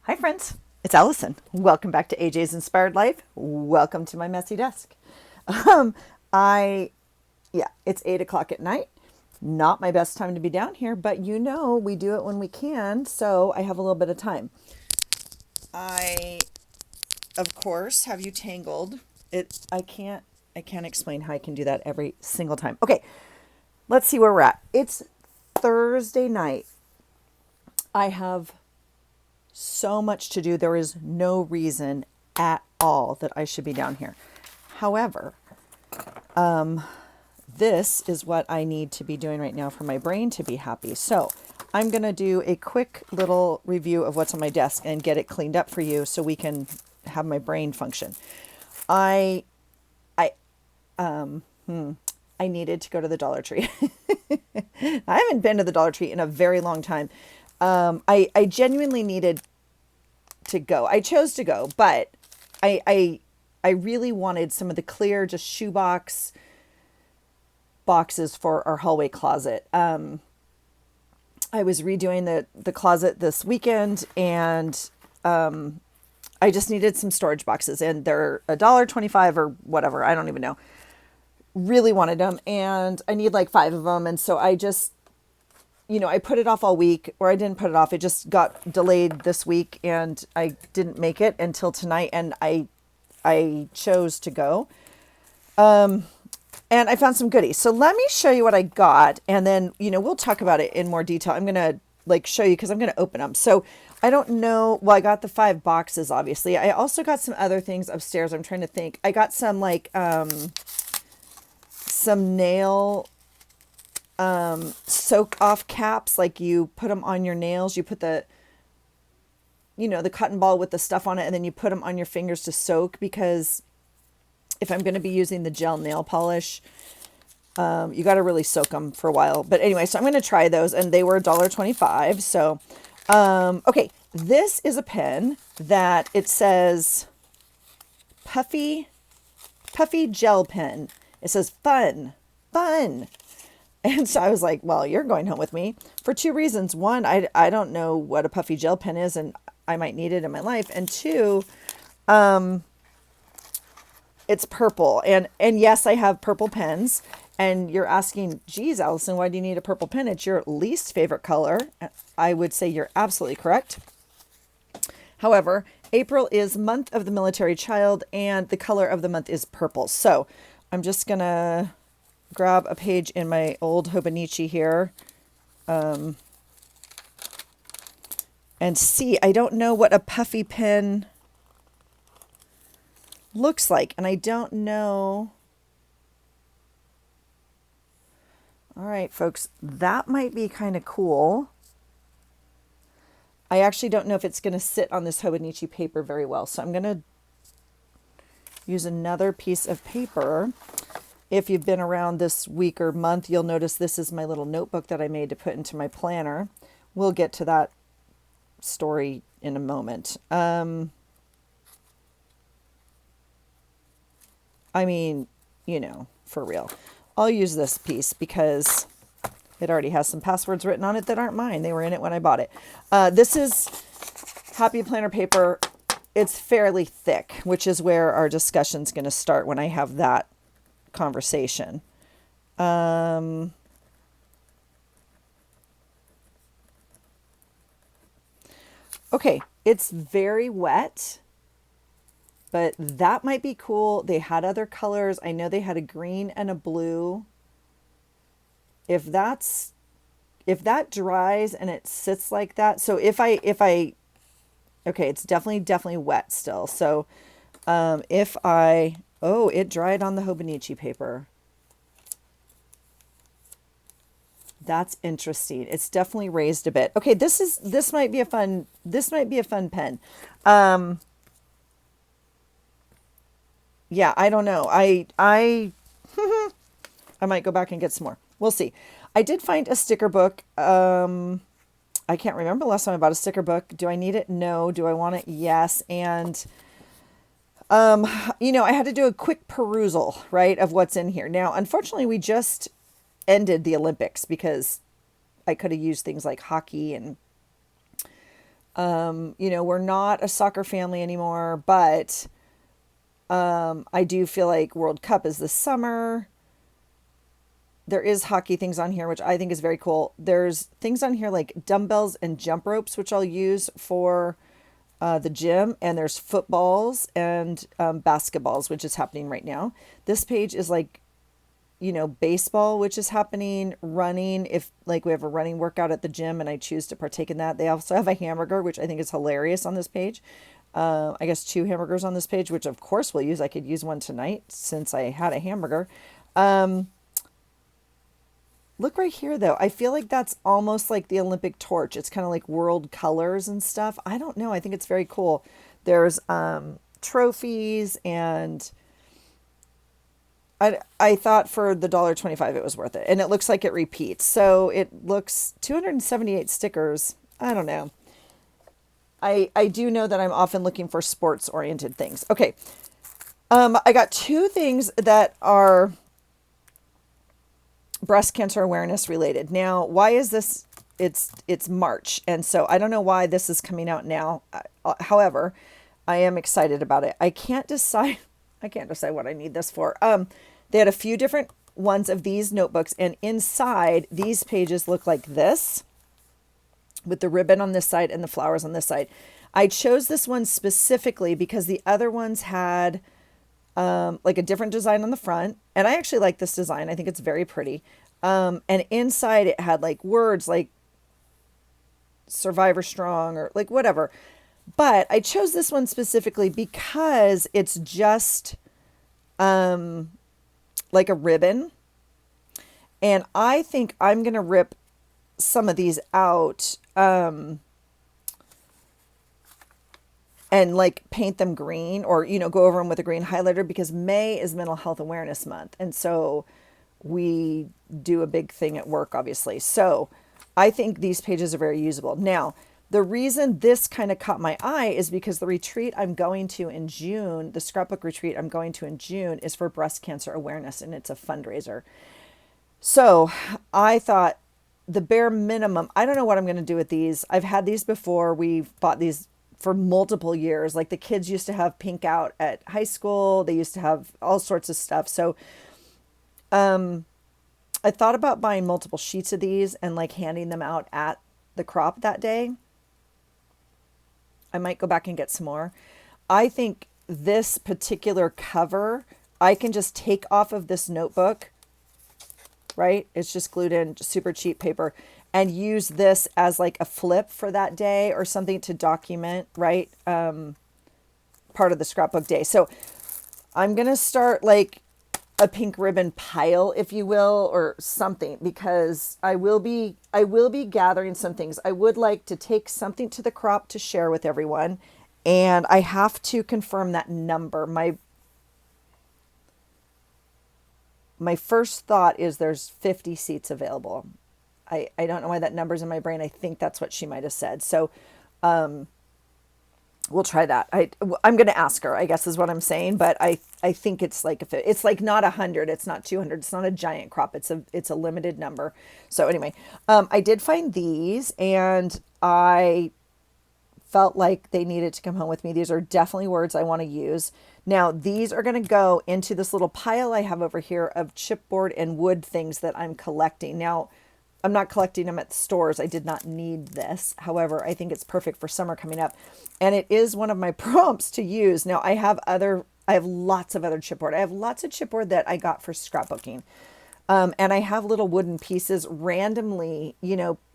Hi, friends. It's Allison. Welcome back to AJ's Inspired Life. Welcome to my messy desk. Um, I, yeah, it's 8 o'clock at night. Not my best time to be down here, but we do it when we can. So I have a little bit of time. I, of course, have you tangled. I can't explain how I can do that every single time. Okay, let's see where we're at. It's Thursday night. I have so much to do. There is no reason at all that I should be down here. However, this is what I need to be doing right now for my brain to be happy. So I'm going to do a quick little review of what's on my desk and get it cleaned up for you so we can have my brain function. I, I, I needed to go to the Dollar Tree. I haven't been to the Dollar Tree in a very long time. I genuinely needed to go. I chose to go, but I really wanted some of the clear, just shoebox boxes for our hallway closet. I was redoing the closet this weekend, and I just needed some storage boxes, and they're $1.25 or whatever. I don't even know. Really wanted them, and I need like 5 of them, and so I just I put it off all week, or I didn't put it off. It just got delayed this week, and I didn't make it until tonight, and I chose to go. And I found some goodies. So let me show you what I got, and then, we'll talk about it in more detail. I'm going to show you because I'm going to open them. So I don't know. Well, I got the 5 boxes, obviously. I also got some other things upstairs. I'm trying to think. I got some some nail soak off caps. Like, you put them on your nails. You put the cotton ball with the stuff on it, and then you put them on your fingers to soak, because if I'm going to be using the gel nail polish, you got to really soak them for a while. But anyway, so I'm going to try those, and they were $1.25. So, okay, this is a pen that it says puffy gel pen. It says fun. And so I was like, well, you're going home with me for 2 reasons. One, I don't know what a puffy gel pen is, and I might need it in my life. And 2, it's purple. And yes, I have purple pens. And you're asking, geez, Allison, why do you need a purple pen? It's your least favorite color. I would say you're absolutely correct. However, April is month of the military child, and the color of the month is purple. So I'm just going to grab a page in my old Hobonichi here. And see, I don't know what a puffy pen looks like, and I don't know. All right, folks, that might be kind of cool. I actually don't know if it's going to sit on this Hobonichi paper very well, so I'm going to use another piece of paper. If you've been around this week or month, you'll notice this is my little notebook that I made to put into my planner. We'll get to that story in a moment. I mean, for real. I'll use this piece because it already has some passwords written on it that aren't mine. They were in it when I bought it. This is Happy Planner paper. It's fairly thick, which is where our discussion's going to start when I have that conversation. Okay, it's very wet, but that might be cool. They had other colors. I know they had a green and a blue. If that dries and it sits like that, so okay, it's definitely wet still. So, it dried on the Hobonichi paper. That's interesting. It's definitely raised a bit. Okay, this might be a fun pen. Yeah, I don't know. I I might go back and get some more. We'll see. I did find a sticker book. I can't remember the last time I bought a sticker book. Do I need it? No. Do I want it? Yes. And I had to do a quick perusal, right, of what's in here. Now, unfortunately, we just ended the Olympics, because I could have used things like hockey and You know, we're not a soccer family anymore, but I do feel like World Cup is this summer. There is hockey things on here, which I think is very cool. There's things on here like dumbbells and jump ropes, which I'll use for the gym. And there's footballs and basketballs, which is happening right now. This page is like, you know, baseball, which is happening, running. If like we have a running workout at the gym and I choose to partake in that. They also have a hamburger, which I think is hilarious on this page. I guess two hamburgers on this page, which of course we'll use. I could use one tonight since I had a hamburger. Look right here, though. I feel like that's almost like the Olympic torch. It's kind of like world colors and stuff. I don't know. I think it's very cool. There's trophies, and I thought for the $1.25 it was worth it. And it looks like it repeats. So it looks 278 stickers. I don't know. I do know that I'm often looking for sports oriented things. Okay. I got two things that are breast cancer awareness related. Now, why is this? It's March, and so I don't know why this is coming out now. However, I am excited about it. I can't decide. I can't decide what I need this for. They had a few different ones of these notebooks, and inside these pages look like this, with the ribbon on this side and the flowers on this side. I chose this one specifically because the other ones had like a different design on the front. And I actually like this design. I think it's very pretty. And inside it had like words like Survivor Strong or like whatever. But I chose this one specifically because it's just like a ribbon. And I think I'm going to rip some of these out and like paint them green, or, you know, go over them with a green highlighter, because May is Mental Health Awareness Month. And so we do a big thing at work, obviously. So I think these pages are very usable. Now, the reason this kind of caught my eye is because the retreat I'm going to in June, the scrapbook retreat I'm going to in June, is for breast cancer awareness, and it's a fundraiser. So I thought the bare minimum, I don't know what I'm going to do with these. I've had these before. We've bought these for multiple years. Like the kids used to have pink out at high school. They used to have all sorts of stuff. So I thought about buying multiple sheets of these and like handing them out at the crop that day. I might go back and get some more. I think this particular cover, I can just take off of this notebook, right? It's just glued in, just super cheap paper, and use this as like a flip for that day or something to document, right? Part of the scrapbook day. So I'm going to start like a pink ribbon pile, if you will, or something, because I will be gathering some things. I would like to take something to the crop to share with everyone. And I have to confirm that number. My first thought is there's 50 seats available. I don't know why that number's in my brain. I think that's what she might have said. So we'll try that. I'm going to ask her, I guess is what I'm saying. But I think it's like, if it's like not 100, it's not 200. It's not a giant crop. It's a limited number. So anyway, I did find these, and I felt like they needed to come home with me. These are definitely words I want to use. Now, these are going to go into this little pile I have over here of chipboard and wood things that I'm collecting. Now, I'm not collecting them at the stores. I did not need this. However, I think it's perfect for summer coming up. And it is one of my prompts to use. Now, I have lots of other chipboard. I have lots of chipboard that I got for scrapbooking. And I have little wooden pieces randomly,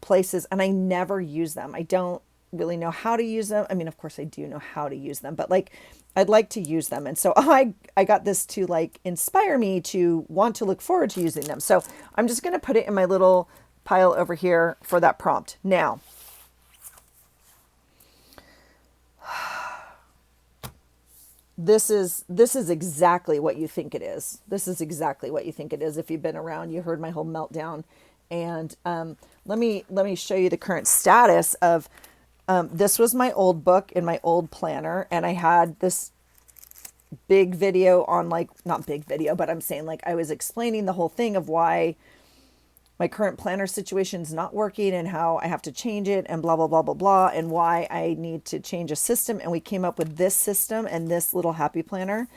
places, and I never use them. I don't really know how to use them. I mean, of course I do know how to use them, but like, I'd like to use them. And so I got this to like inspire me to want to look forward to using them. So I'm just going to put it in my little pile over here for that prompt. Now, this is exactly what you think it is. This is exactly what you think it is. If you've been around, you heard my whole meltdown. And let me show you the current status of this was my old book in my old planner, and I had this big video on, like, not big video, but I'm saying like I was explaining the whole thing of why my current planner situation is not working and how I have to change it and blah, blah, blah, blah, blah, and why I need to change a system. And we came up with this system and this little happy planner.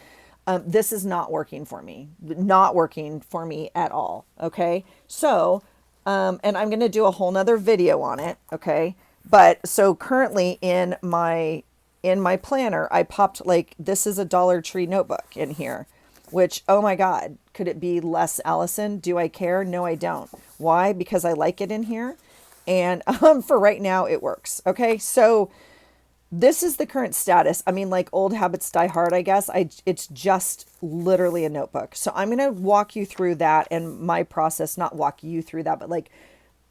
This is not working for me, not working for me at all. Okay. So, and I'm going to do a whole nother video on it. Okay. But so currently in my planner, I popped like, this is a Dollar Tree notebook in here, which, oh my God, could it be less Allison? Do I care? No, I don't. Why? Because I like it in here. And for right now, it works. Okay. So this is the current status. I mean, like old habits die hard, I guess. It's just literally a notebook. So I'm going to walk you through that and my process, not walk you through that, but like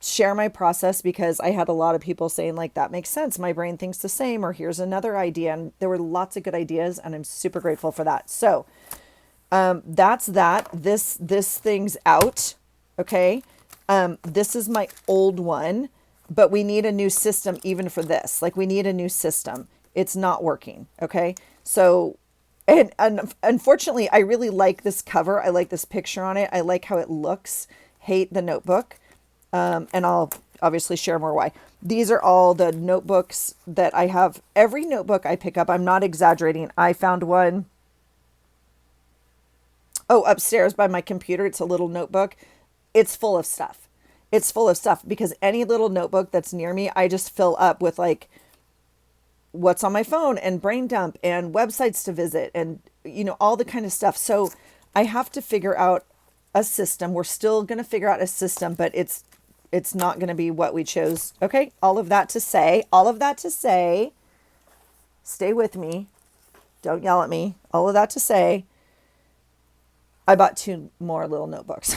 share my process, because I had a lot of people saying like, that makes sense. My brain thinks the same, or here's another idea. And there were lots of good ideas and I'm super grateful for that. So that's that. This thing's out. Okay. This is my old one, but we need a new system even for this. Like we need a new system. It's not working. Okay. So, and unfortunately, I really like this cover. I like this picture on it. I like how it looks. Hate the notebook. And I'll obviously share more why. These are all the notebooks that I have. Every notebook I pick up, I'm not exaggerating. I found one, upstairs by my computer. It's a little notebook. It's full of stuff. It's full of stuff because any little notebook that's near me, I just fill up with like what's on my phone and brain dump and websites to visit and, all the kind of stuff. So I have to figure out a system. We're still going to figure out a system, but it's not going to be what we chose. Okay. All of that to say, stay with me. Don't yell at me. All of that to say, I bought 2 more little notebooks.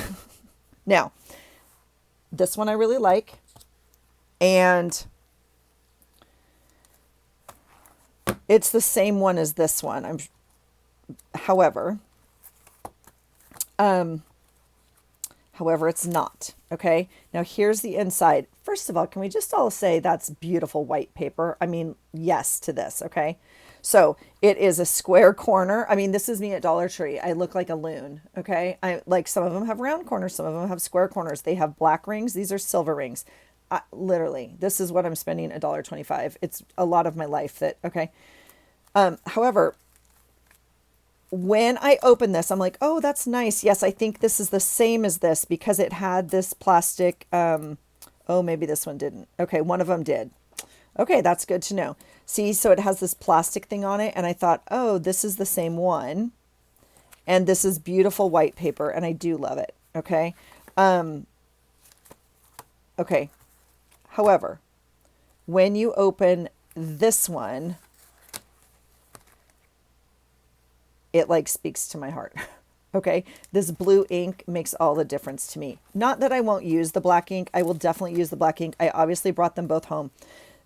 Now, this one I really like. And it's the same one as this one. However, it's not. Okay. Now here's the inside. First of all, can we just all say that's beautiful white paper? I mean, yes to this. Okay. So it is a square corner. I mean, this is me at Dollar Tree. I look like a loon. Okay. I like, some of them have round corners. Some of them have square corners. They have black rings. These are silver rings. Literally, this is what I'm spending $1.25. It's a lot of my life that, okay. However, when I open this, I'm like, oh, that's nice. Yes, I think this is the same as this because it had this plastic. Maybe this one didn't. Okay, one of them did. Okay, that's good to know. See, so it has this plastic thing on it. And I thought, oh, this is the same one. And this is beautiful white paper. And I do love it. Okay. Okay. However, when you open this one, it like speaks to my heart. Okay. This blue ink makes all the difference to me. Not that I won't use the black ink. I will definitely use the black ink. I obviously brought them both home.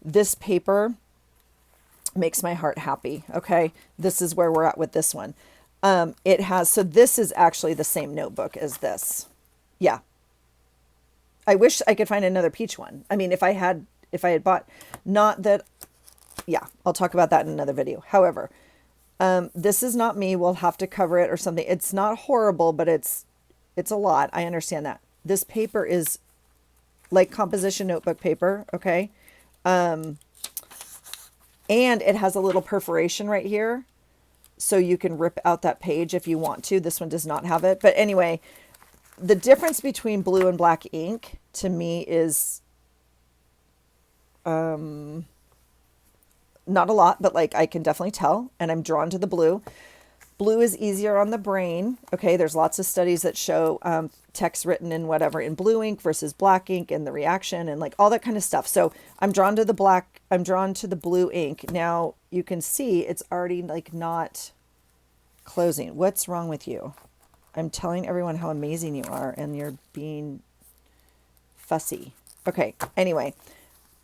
This paper makes my heart happy. Okay. This is where we're at with this one. So this is actually the same notebook as this. Yeah. I wish I could find another peach one. I mean, if I had bought, not that, yeah, I'll talk about that in another video. However, this is not me. We'll have to cover it or something. It's not horrible, but it's a lot. I understand that. This paper is like composition notebook paper. Okay. And it has a little perforation right here. So you can rip out that page if you want to. This one does not have it. But anyway, the difference between blue and black ink to me is, not a lot, but like I can definitely tell, and I'm drawn to the blue. Blue is easier on the brain. Okay. There's lots of studies that show, text written in whatever in blue ink versus black ink and the reaction and like all that kind of stuff. So I'm drawn to the blue ink. Now you can see it's already like not closing. What's wrong with you? I'm telling everyone how amazing you are and you're being fussy. Okay. Anyway,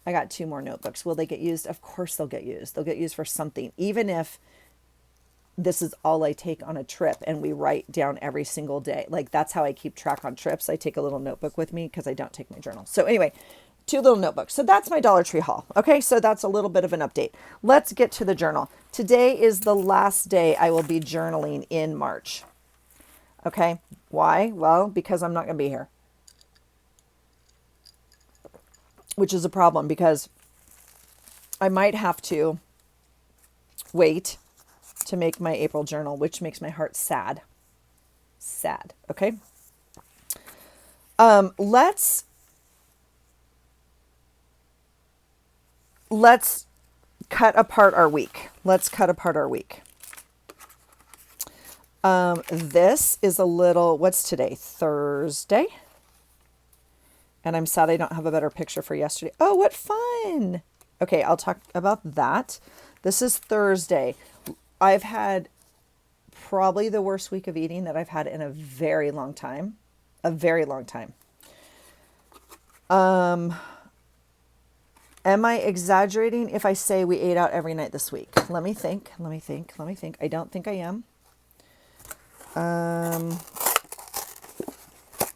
I got 2 more notebooks. Will they get used? Of course they'll get used. They'll get used for something. Even if this is all I take on a trip and we write down every single day. Like that's how I keep track on trips. I take a little notebook with me because I don't take my journal. So anyway, 2 little notebooks. So that's my Dollar Tree haul. Okay. So that's a little bit of an update. Let's get to the journal. Today is the last day I will be journaling in March. Okay. Why? Well, because I'm not going to be here. which is a problem because I might have to wait to make my April journal, which makes my heart sad. Sad. Okay. Let's cut apart our week. Let's cut apart our week. This is a little, what's today? Thursday. And I'm sad I don't have a better picture for yesterday. Oh, what fun. Okay, I'll talk about that. This is Thursday. I've had probably the worst week of eating that I've had in a very long time. A very long time. Am I exaggerating if I say we ate out every night this week? Let me think. I don't think I am.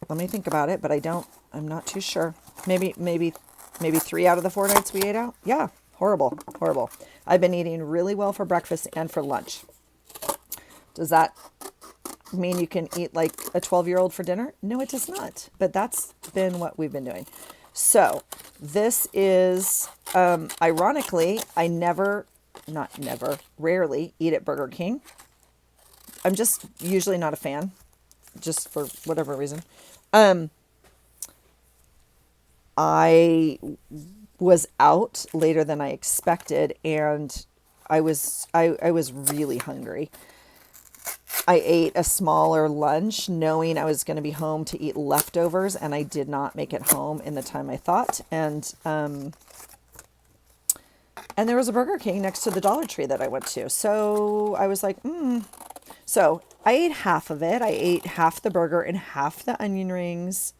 Let me think about it, but I'm not too sure. Maybe 3 out of the 4 nights we ate out. Yeah. Horrible. I've been eating really well for breakfast and for lunch. Does that mean you can eat like a 12-year-old for dinner? No, it does not. But that's been what we've been doing. So this is, ironically, I rarely eat at Burger King. I'm just usually not a fan, just for whatever reason. I was out later than I expected, and I was really hungry. I ate a smaller lunch knowing I was going to be home to eat leftovers, and I did not make it home in the time I thought. And there was a Burger King next to the Dollar Tree that I went to. So I was like, So I ate half of it. I ate half the burger and half the onion rings,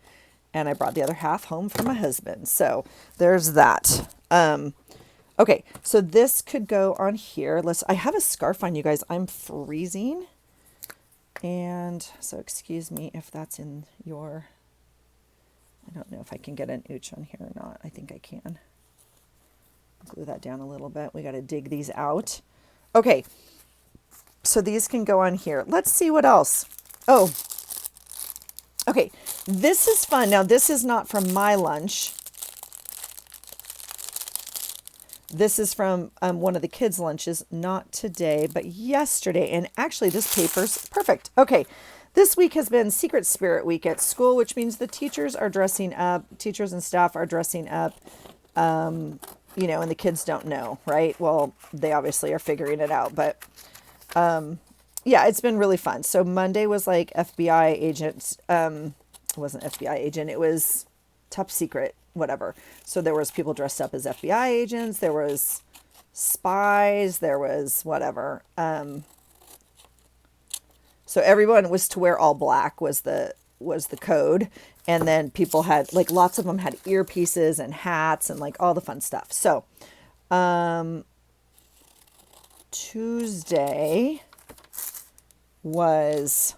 and I brought the other half home for my husband. So there's that. Okay, so this could go on here. I have a scarf on, you guys. I'm freezing. And so excuse me if that's in your, I don't know if I can get an ooch on here or not. I think I can. Glue that down a little bit. We got to dig these out. Okay, so these can go on here. Let's see what else. Oh, okay. This is fun. Now, this is not from my lunch. This is from one of the kids' lunches, not today, but yesterday. And actually, this paper's perfect. Okay, this week has been Secret Spirit Week at school, which means the teachers are dressing up. Teachers and staff are dressing up, and the kids don't know, right? Well, they obviously are figuring it out, but yeah, it's been really fun. So Monday was like FBI agent. It wasn't FBI agent. It was top secret, whatever. So there was people dressed up as FBI agents. There was spies. There was whatever. So everyone was to wear all black was the code. And then people had, like, lots of them had earpieces and hats and like all the fun stuff. So, Tuesday was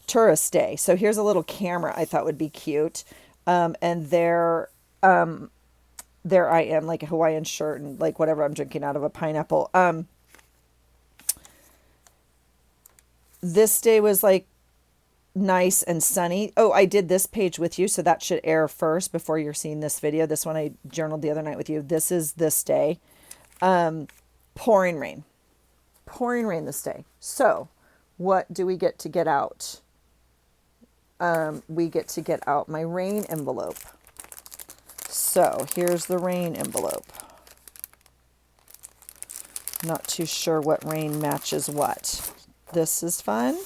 tourist day. So here's a little camera I thought would be cute. And there I am, like a Hawaiian shirt and like whatever I'm drinking out of a pineapple. This day was like nice and sunny. Oh, I did this page with you, so that should air first before you're seeing this video. This one I journaled the other night with you. This is this day. Pouring rain this day. So what do we get to get out? We get to get out my rain envelope. So here's the rain envelope. Not too sure what rain matches what. This is fun.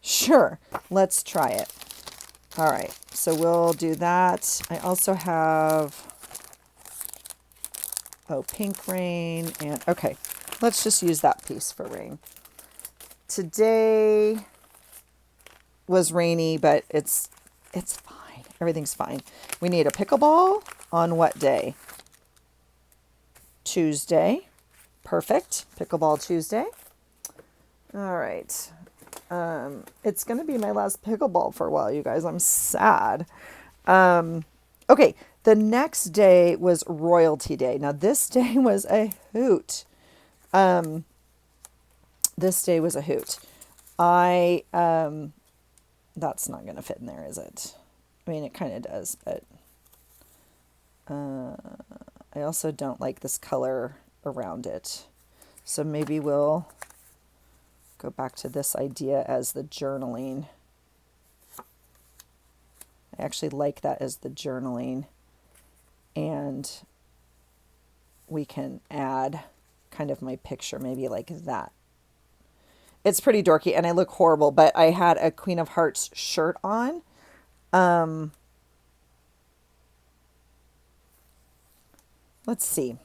Sure, let's try it. All right, so we'll do that. I also have, pink rain, and okay, let's just use that piece for rain. Today was rainy, but it's fine. Everything's fine. We need a pickleball on what day? Tuesday. Perfect. Pickleball Tuesday. All right. It's going to be my last pickleball for a while, you guys. I'm sad. Okay. The next day was Royalty Day. Now, this day was a hoot. This day was a hoot. I That's not going to fit in there, is it? I mean, it kind of does, but I also don't like this color around it. So maybe we'll go back to this idea as the journaling. I actually like that as the journaling. And we can add kind of my picture, maybe like that. It's pretty dorky and I look horrible, but I had a Queen of Hearts shirt on. Let's see.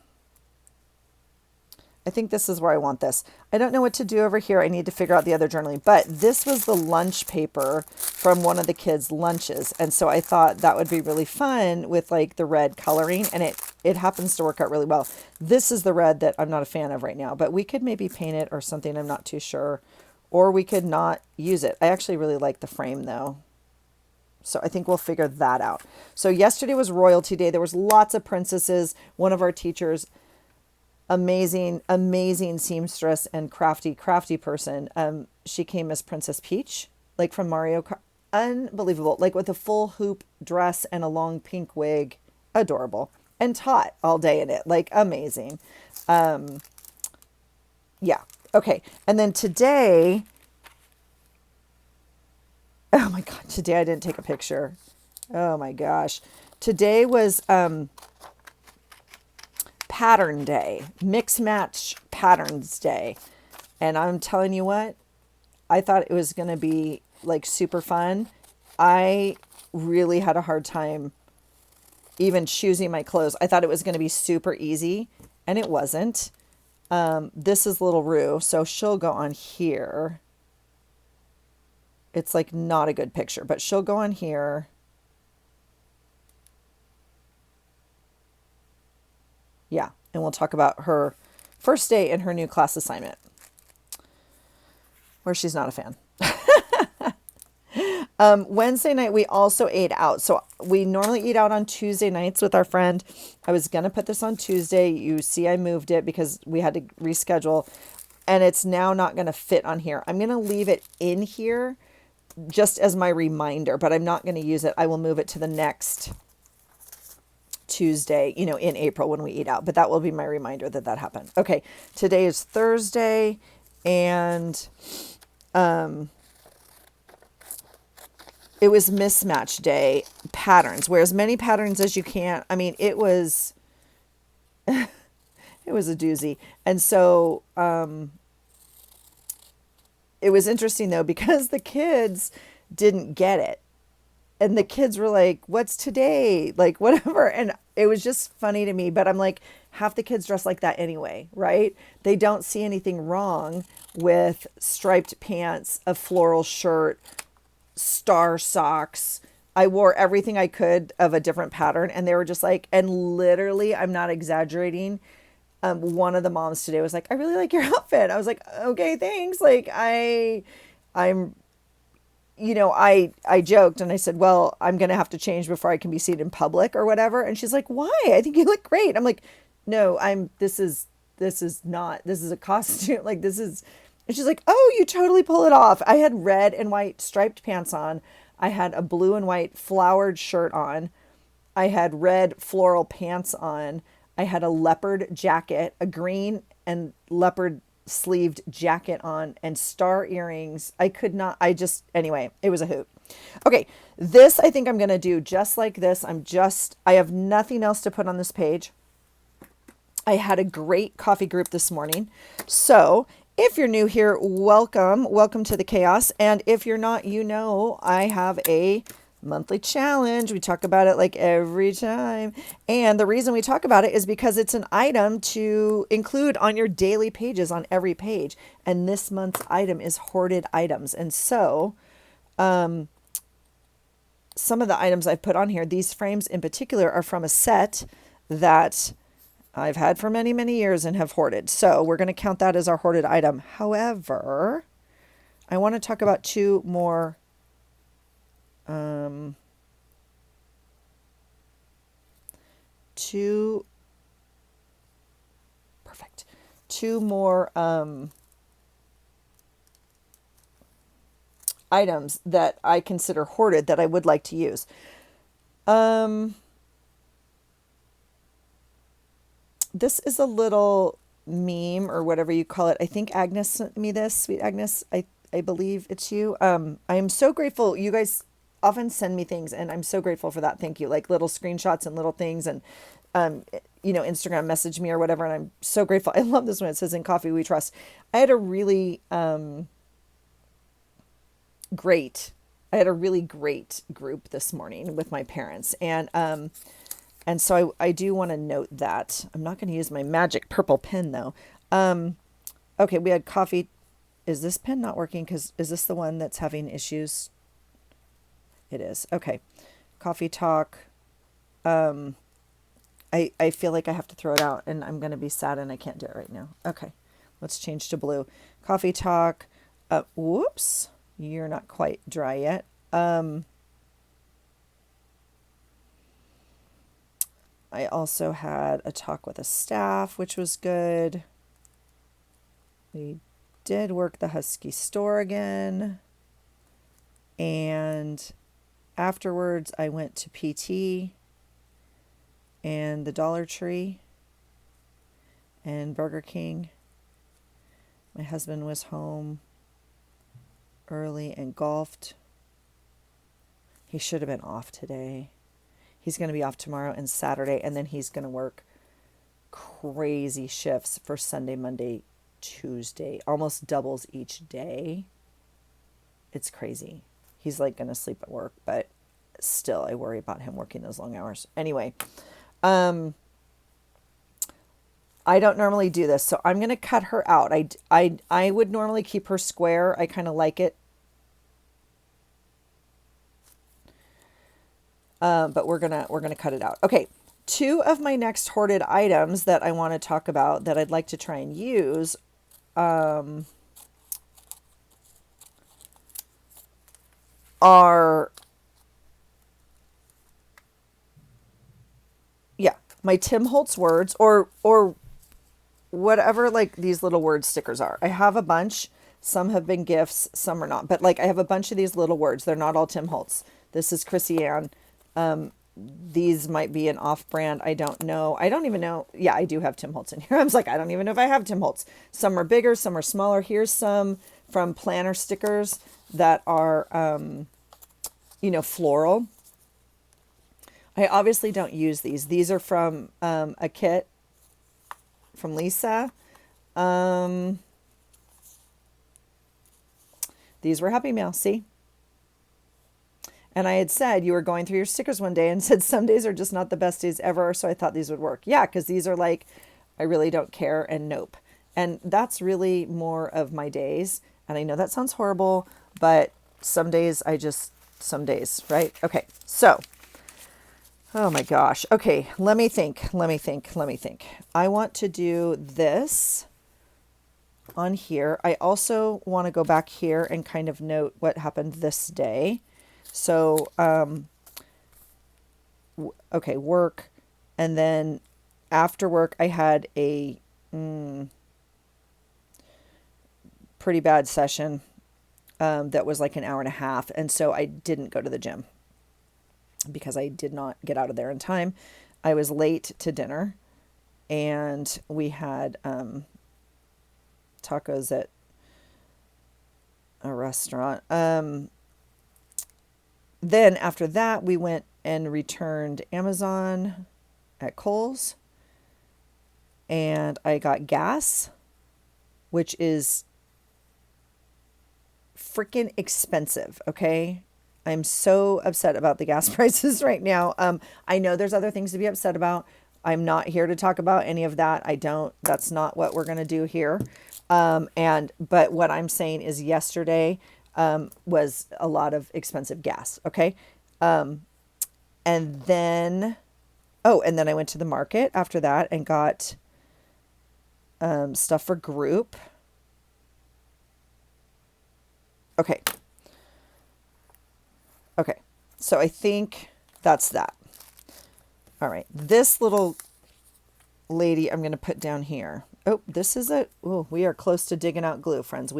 I think this is where I want this. I don't know what to do over here. I need to figure out the other journaling, but this was the lunch paper from one of the kids' lunches. And so I thought that would be really fun with like the red coloring, and it happens to work out really well. This is the red that I'm not a fan of right now, but we could maybe paint it or something. I'm not too sure, or we could not use it. I actually really like the frame though. So I think we'll figure that out. So yesterday was Royalty Day. There was lots of princesses. One of our teachers, amazing seamstress and crafty person. She came as Princess Peach, like from Mario Kart. Unbelievable, like with a full hoop dress and a long pink wig. Adorable. And taught all day in it, like amazing. Yeah. Okay. And then today, oh my God, today I didn't take a picture. Oh my gosh. Today was pattern day, mix match patterns day. And I'm telling you what, I thought it was going to be like super fun. I really had a hard time even choosing my clothes. I thought it was going to be super easy, and it wasn't. This is little Rue, so she'll go on here. It's like not a good picture, but she'll go on here. Yeah, and we'll talk about her first day in her new class assignment, where she's not a fan. Wednesday night, we also ate out. So we normally eat out on Tuesday nights with our friend. I was going to put this on Tuesday. You see, I moved it because we had to reschedule, and it's now not going to fit on here. I'm going to leave it in here just as my reminder, but I'm not going to use it. I will move it to the next Tuesday, in April when we eat out, but that will be my reminder that happened. Okay. Today is Thursday, and, it was mismatch day patterns. Wear as many patterns as you can. I mean, it was a doozy. And so it was interesting though, because the kids didn't get it. And the kids were like, what's today? Like, whatever. And it was just funny to me. But I'm like, half the kids dress like that anyway, right? They don't see anything wrong with striped pants, a floral shirt, star socks. I wore everything I could of a different pattern, and they were just like, and literally, I'm not exaggerating. One of the moms today was like, I really like your outfit. I was like, okay, thanks. Like I'm, I joked and I said, well, I'm going to have to change before I can be seen in public or whatever. And she's like, why? I think you look great. I'm like, no, this is a costume. Like this is, and she's like, oh, you totally pull it off. I had red and white striped pants on. I had a blue and white flowered shirt on. I had red floral pants on. I had a leopard jacket, a green and leopard sleeved jacket on, and star earrings. Anyway, it was a hoot. Okay, this I think I'm going to do just like this. I have nothing else to put on this page. I had a great coffee group this morning. So if you're new here, welcome to the chaos. And if you're not, I have a monthly challenge. We talk about it like every time. And the reason we talk about it is because it's an item to include on your daily pages on every page. And this month's item is hoarded items. And so, some of the items I've put on here, these frames in particular, are from a set that I've had for many, many years and have hoarded. So we're going to count that as our hoarded item. However, I want to talk about two more items that I consider hoarded that I would like to use. Um, this is a little meme or whatever you call it. I think Agnes sent me this, sweet Agnes. I believe it's you. I am so grateful. You guys often send me things, and I'm so grateful for that. Thank you. Like little screenshots and little things, and um, Instagram message me or whatever, and I'm so grateful. I love this one. It says, "In coffee we trust." I had a really great. I had a really great group this morning with my parents, and so I do want to note that I'm not going to use my magic purple pen though. Um, okay, we had coffee. Is this pen not working? Because is this the one that's having issues? It is. Okay. Coffee talk. Um, I feel like I have to throw it out and I'm going to be sad and I can't do it right now. Okay. Let's change to blue. Coffee talk. Whoops. You're not quite dry yet. I also had a talk with a staff, which was good. We did work the Husky store again. And afterwards, I went to PT and the Dollar Tree and Burger King. My husband was home early and golfed. He should have been off today. He's going to be off tomorrow and Saturday, and then he's going to work crazy shifts for Sunday, Monday, Tuesday. Almost doubles each day. It's crazy. He's like going to sleep at work, but still I worry about him working those long hours. Anyway, I don't normally do this, so I'm going to cut her out. I would normally keep her square. I kind of like it. But we're gonna cut it out. Okay, two of my next hoarded items that I want to talk about that I'd like to try and use are my Tim Holtz words or whatever like these little word stickers are. I have a bunch. Some have been gifts, some are not. But like I have a bunch of these little words. They're not all Tim Holtz. This is Chrissy Ann. These might be an off-brand. I don't know. I don't even know. Yeah, I do have Tim Holtz in here. I was like, I don't even know if I have Tim Holtz. Some are bigger, some are smaller. Here's some from planner stickers that are, floral. I obviously don't use these. These are from a kit from Lisa. These were Happy Mail. See? And I had said you were going through your stickers one day and said some days are just not the best days ever. So I thought these would work. Yeah, because these are like, I really don't care and nope. And that's really more of my days. And I know that sounds horrible, but some days some days, right? Okay, so, oh my gosh. Okay, let me think. I want to do this on here. I also want to go back here and kind of note what happened this day. So, okay, work. And then after work, I had a pretty bad session that was like an hour and a half. And so I didn't go to the gym because I did not get out of there in time. I was late to dinner and we had tacos at a restaurant. Then after that, we went and returned Amazon at Kohl's. And I got gas, which is freaking expensive, okay? I'm so upset about the gas prices right now. I know there's other things to be upset about. I'm not here to talk about any of that. That's not what we're going to do here. But what I'm saying is yesterday was a lot of expensive gas. Okay. And then I went to the market after that and got stuff for group. Okay. So I think that's that. All right. This little lady I'm going to put down here. Oh, we are close to digging out glue, friends.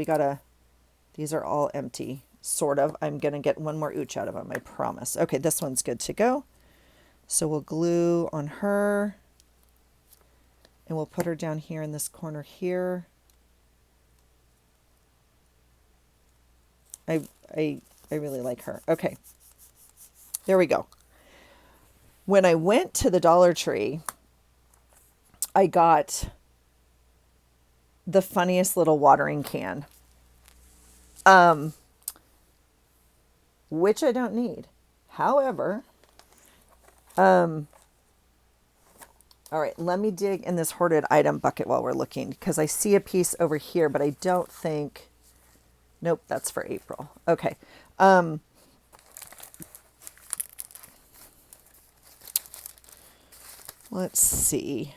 These are all empty. sort of. I'm going to get one more ooch out of them, I promise. Okay, this one's good to go. So we'll glue on her, and we'll put her down here in this corner here. I really like her. Okay, there we go. When I went to the Dollar Tree, I got the funniest little watering can, which I don't need. However, all right, let me dig in this hoarded item bucket while we're looking, because I see a piece over here, but I don't think, nope, that's for April. Okay. Let's see.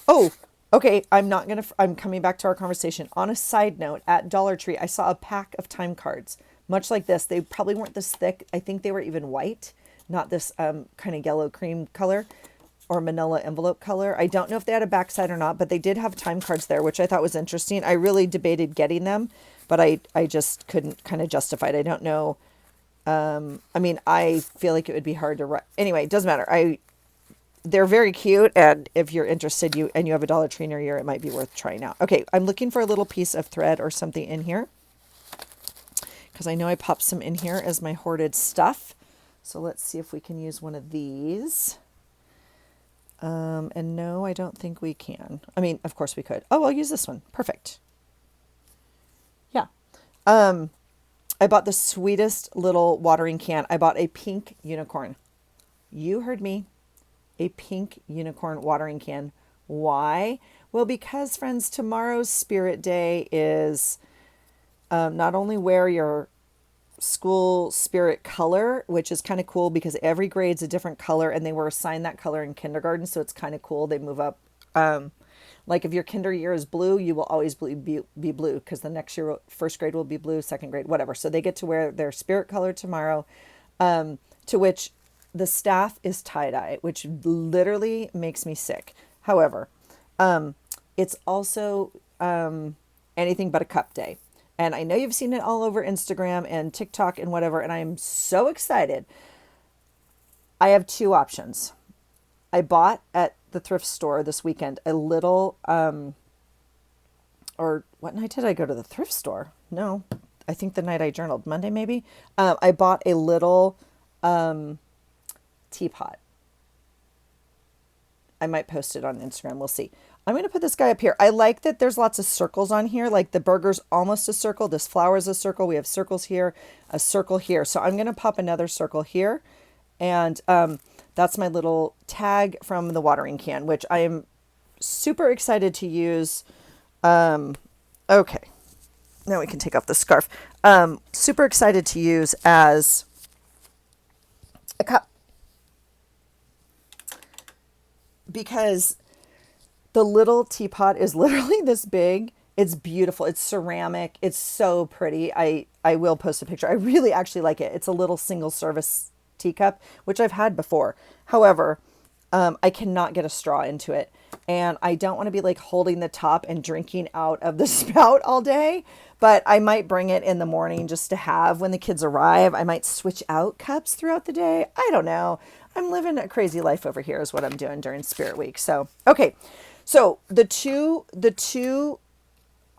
Oh, okay. I'm coming back to our conversation. On a side note, at Dollar Tree, I saw a pack of time cards, much like this. They probably weren't this thick. I think they were even white, not this kind of yellow cream color or manila envelope color. I don't know if they had a backside or not, but they did have time cards there, which I thought was interesting. I really debated getting them, but I just couldn't kind of justify it. I don't know. I mean, I feel like it would be hard to write. Anyway, it doesn't matter. They're very cute, and if you're interested, you have a Dollar Tree near you, it might be worth trying out. Okay, I'm looking for a little piece of thread or something in here, because I know I popped some in here as my hoarded stuff. So let's see if we can use one of these. And no, I don't think we can. I mean, of course we could. Oh, I'll use this one. Perfect. Yeah. I bought the sweetest little watering can. I bought a pink unicorn. You heard me. A pink unicorn watering can. Why? Well, because, friends, tomorrow's Spirit Day is not only wear your school spirit color, which is kind of cool because every grade's a different color, and they were assigned that color in kindergarten, so it's kind of cool. They move up. Like if your kinder year is blue, you will always be blue, because the next year, first grade will be blue, second grade, whatever. So they get to wear their spirit color tomorrow, to which the staff is tie-dye, which literally makes me sick. However, it's also anything but a cup day. And I know you've seen it all over Instagram and TikTok and whatever, and I'm so excited. I have two options. I bought at the thrift store this weekend a little, or what night did I go to the thrift store? No, I think the night I journaled, Monday maybe. I bought a little teapot. I might post it on Instagram. We'll see. I'm going to put this guy up here. I like that there's lots of circles on here. Like the burger's almost a circle. This flower is a circle. We have circles here, a circle here. So I'm going to pop another circle here. And that's my little tag from the watering can, which I am super excited to use. Okay. Now we can take off the scarf. Super excited to use as a cup, because the little teapot is literally this big. It's beautiful. It's ceramic. It's so pretty. I will post a picture. I really actually like it. It's a little single service teacup, which I've had before. However, I cannot get a straw into it. And I don't want to be like holding the top and drinking out of the spout all day, but I might bring it in the morning just to have when the kids arrive. I might switch out cups throughout the day. I don't know. I'm living a crazy life over here is what I'm doing during Spirit Week. So, okay. So the two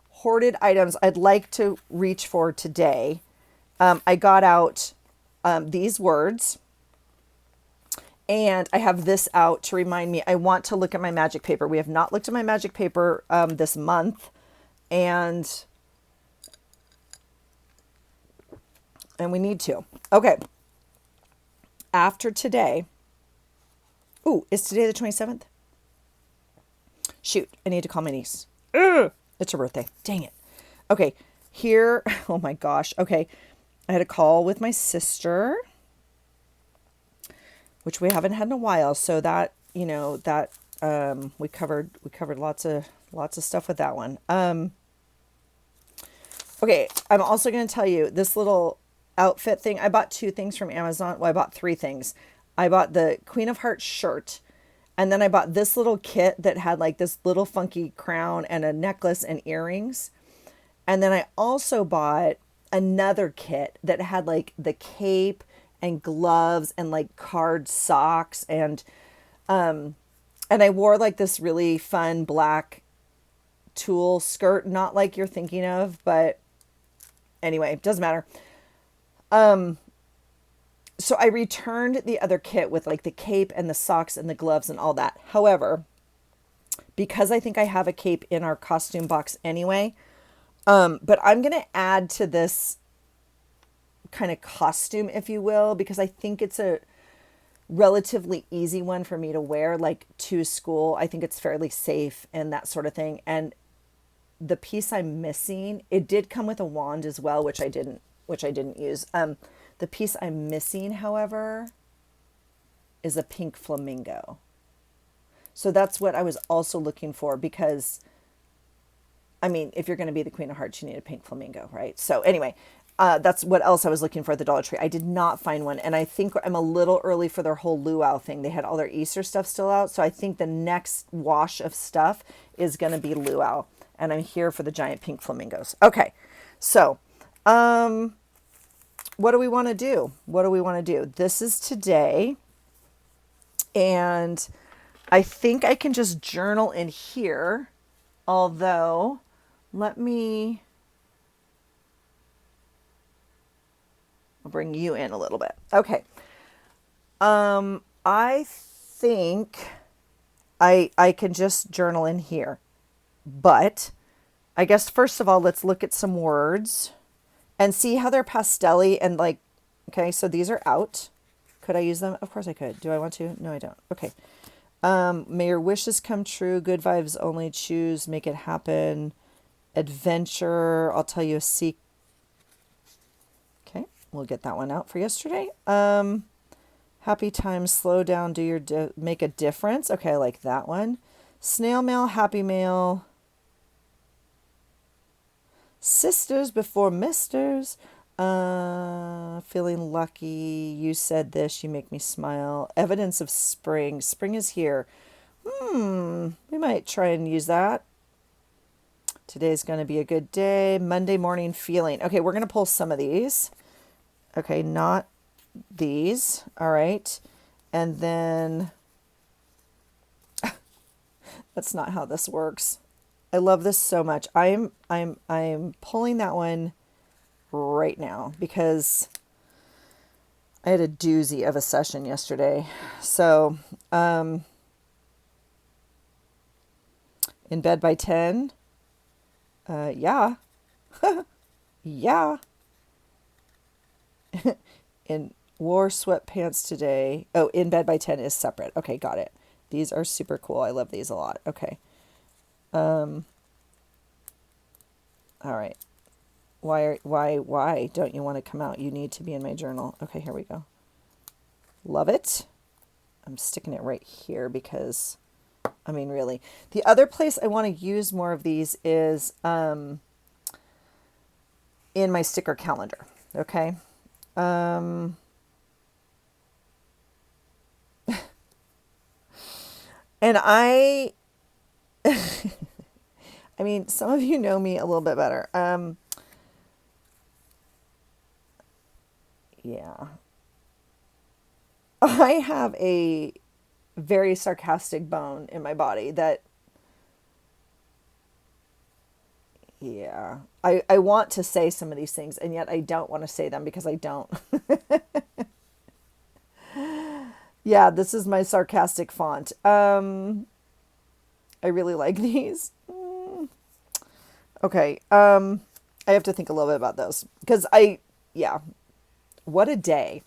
hoarded items I'd like to reach for today. I got out these words, and I have this out to remind me I want to look at my magic paper. We have not looked at my magic paper this month, and we need to. Okay. After today, is today the 27th? Shoot, I need to call my niece. Ugh, it's her birthday. Dang it. Okay, here, oh my gosh. Okay, I had a call with my sister, which we haven't had in a while. So that, we covered lots of stuff with that one. Okay, I'm also going to tell you this little outfit thing. I bought two things from Amazon. Well, I bought three things. I bought the Queen of Hearts shirt, and then I bought this little kit that had like this little funky crown and a necklace and earrings. And then I also bought another kit that had like the cape and gloves and like card socks and I wore like this really fun black tulle skirt, not like you're thinking of, but anyway, doesn't matter. So I returned the other kit with like the cape and the socks and the gloves and all that. However, because I think I have a cape in our costume box anyway, but I'm going to add to this kind of costume, if you will, because I think it's a relatively easy one for me to wear, like to school. I think it's fairly safe and that sort of thing. And the piece I'm missing, it did come with a wand as well, which I didn't use. The piece I'm missing, however, is a pink flamingo. So that's what I was also looking for because, I mean, if you're going to be the Queen of Hearts, you need a pink flamingo, right? So anyway, that's what else I was looking for at the Dollar Tree. I did not find one, and I think I'm a little early for their whole luau thing. They had all their Easter stuff still out, so I think the next wash of stuff is going to be luau, and I'm here for the giant pink flamingos. Okay, so what do we want to do? What do we want to do? This is today, and I think I can just journal in here, although let me... I'll bring you in a little bit. Okay. I think I can just journal in here. But I guess first of all, let's look at some words and see how they're pastel-y and like, okay, so these are out. Could I use them? Of course I could. Do I want to? No, I don't. Okay. May your wishes come true. Good vibes only. Choose. Make it happen. Adventure. I'll tell you a secret. Okay. We'll get that one out for yesterday. Happy times. Slow down. Do your make a difference. Okay. I like that one. Snail mail. Happy mail. Sisters before misters. Feeling lucky. You said this. You make me smile. Evidence of spring. Spring is here. We might try and use that. Today's going to be a good day. Monday morning feeling. Okay, we're going to pull some of these. Okay, not these. All right. And then that's not how this works. I love this so much. I'm pulling that one right now because I had a doozy of a session yesterday. So, in bed by 10. Yeah. Yeah. In wore sweatpants today. Oh, in bed by 10 is separate. Okay, got it. These are super cool. I love these a lot. Okay. All right. Why don't you want to come out? You need to be in my journal. Okay, here we go. Love it. I'm sticking it right here because, I mean, really. The other place I want to use more of these is in my sticker calendar. Okay. And I mean, some of you know me a little bit better. Yeah. I have a very sarcastic bone in my body that, yeah, I want to say some of these things, and yet I don't want to say them because I don't. Yeah, this is my sarcastic font. I really like these. Okay. I have to think a little bit about those because yeah, what a day.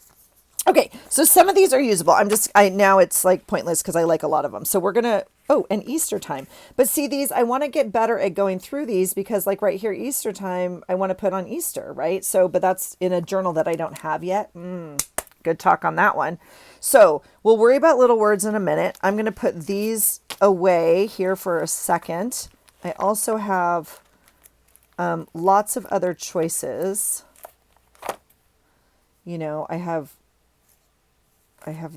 Okay, so some of these are usable. Now it's like pointless because I like a lot of them. So we're gonna, and Easter time. But see these, I want to get better at going through these because like right here, Easter time, I want to put on Easter, right? So, but that's in a journal that I don't have yet. Good talk on that one. So we'll worry about little words in a minute. I'm going to put these away here for a second. I also have lots of other choices. You know, I have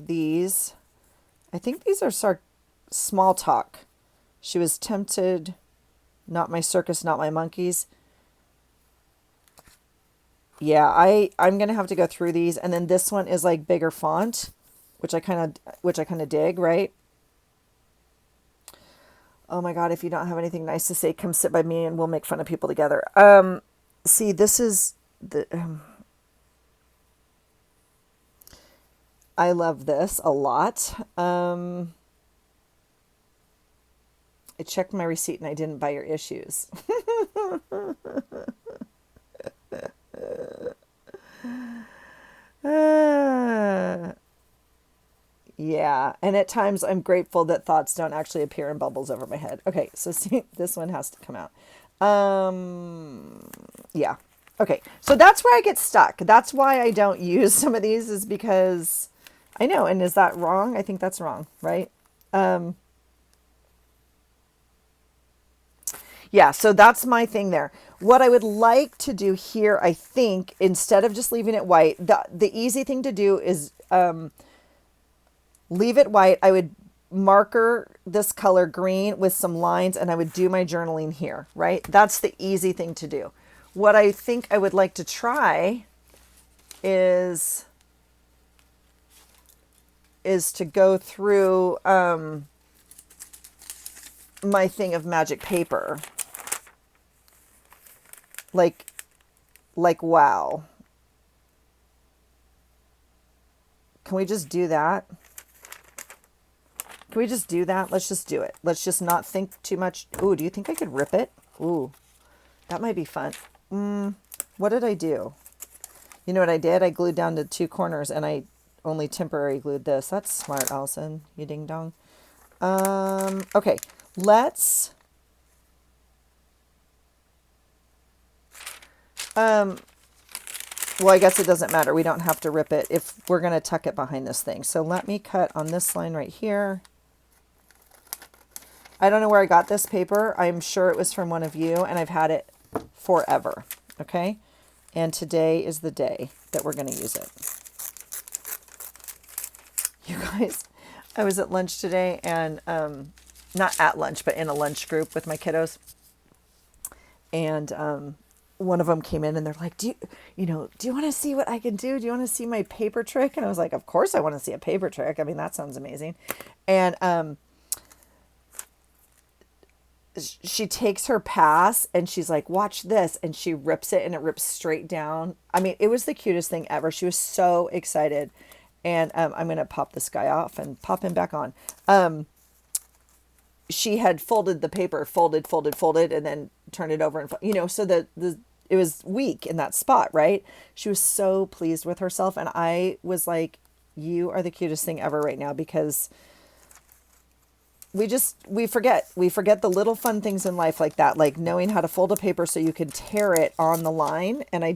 these. I think these are small talk. She was tempted, not my circus, not my monkeys. Yeah, I'm gonna have to go through these, and then this one is like bigger font, which I kind of dig, right? Oh my God, if you don't have anything nice to say, come sit by me and we'll make fun of people together. See, this is the I love this a lot. I checked my receipt and I didn't buy your issues. Uh, yeah, and at times I'm grateful that thoughts don't actually appear in bubbles over my head. Okay, so see, this one has to come out. Yeah. Okay, so that's where I get stuck. That's why I don't use some of these is because I know, and is that wrong? I think that's wrong, right? Yeah, so that's my thing there. What I would like to do here, I think, instead of just leaving it white, the easy thing to do is leave it white. I would marker this color green with some lines and I would do my journaling here, right? That's the easy thing to do. What I think I would like to try is to go through my thing of magic paper. Like wow. Can we just do that? Can we just do that? Let's just do it. Let's just not think too much. Ooh, do you think I could rip it? Ooh, that might be fun. What did I do? You know what I did? I glued down to 2 corners and I only temporary glued this. That's smart, Allison. You ding dong. Okay, let's well, I guess it doesn't matter. We don't have to rip it if we're going to tuck it behind this thing. So let me cut on this line right here. I don't know where I got this paper. I'm sure it was from one of you, and I've had it forever. Okay? And today is the day that we're going to use it. You guys, I was at lunch today, and not at lunch, but in a lunch group with my kiddos. And one of them came in and they're like, do you want to see what I can do? Do you want to see my paper trick? And I was like, of course I want to see a paper trick. I mean, that sounds amazing. And she takes her pass and she's like, watch this. And she rips it and it rips straight down. I mean, it was the cutest thing ever. She was so excited. And I'm going to pop this guy off and pop him back on. She had folded the paper, folded, and then turned it over. And, so it was weak in that spot, right? She was so pleased with herself. And I was like, you are the cutest thing ever right now, because we forget the little fun things in life like that, like knowing how to fold a paper so you could tear it on the line. And I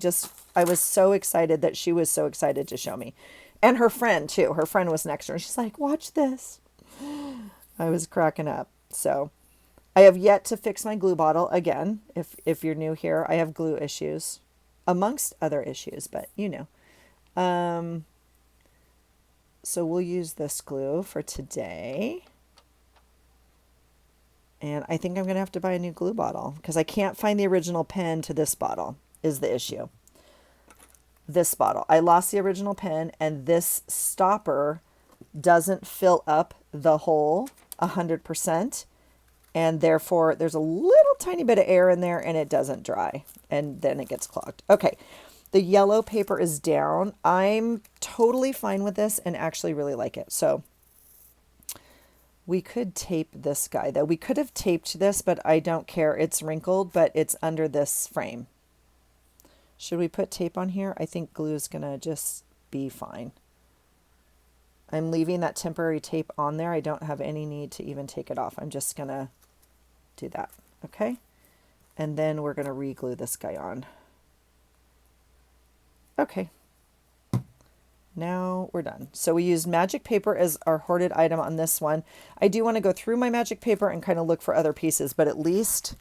was so excited that she was so excited to show me. And her friend too. Her friend was next to her and she's like, watch this. I was cracking up. So I have yet to fix my glue bottle again. If you're new here, I have glue issues amongst other issues, but so we'll use this glue for today. And I think I'm going to have to buy a new glue bottle because I can't find the original pen to this bottle is the issue. This bottle. I lost the original pen, and this stopper doesn't fill up the hole 100%. And therefore, there's a little tiny bit of air in there and it doesn't dry. And then it gets clogged. Okay. The yellow paper is down. I'm totally fine with this and actually really like it. So we could tape this guy, though. We could have taped this, but I don't care. It's wrinkled, but it's under this frame. Should we put tape on here? I think glue is going to just be fine. I'm leaving that temporary tape on there. I don't have any need to even take it off. I'm just going to do that. Okay. And then we're going to re-glue this guy on. Okay. Now we're done. So we used magic paper as our hoarded item on this one. I do want to go through my magic paper and kind of look for other pieces, but at least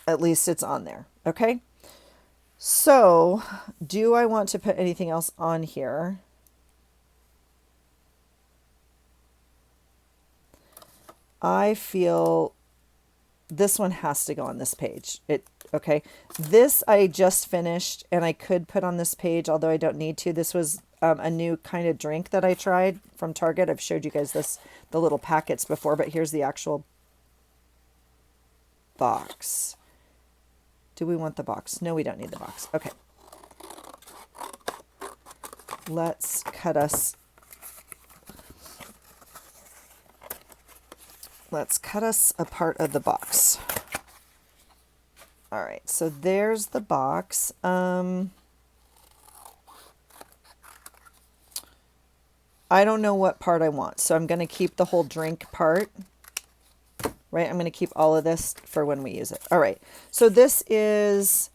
it's on there. Okay. So do I want to put anything else on here? I feel this one has to go on this page. Okay. This I just finished and I could put on this page, although I don't need to. This was a new kind of drink that I tried from Target. I've showed you guys the little packets before, but here's the actual box. Do we want the box? No, we don't need the box. Okay. Let's cut us a part of the box. All right, so there's the box. I don't know what part I want, so I'm going to keep the whole drink part. Right, I'm going to keep all of this for when we use it. All right, so this is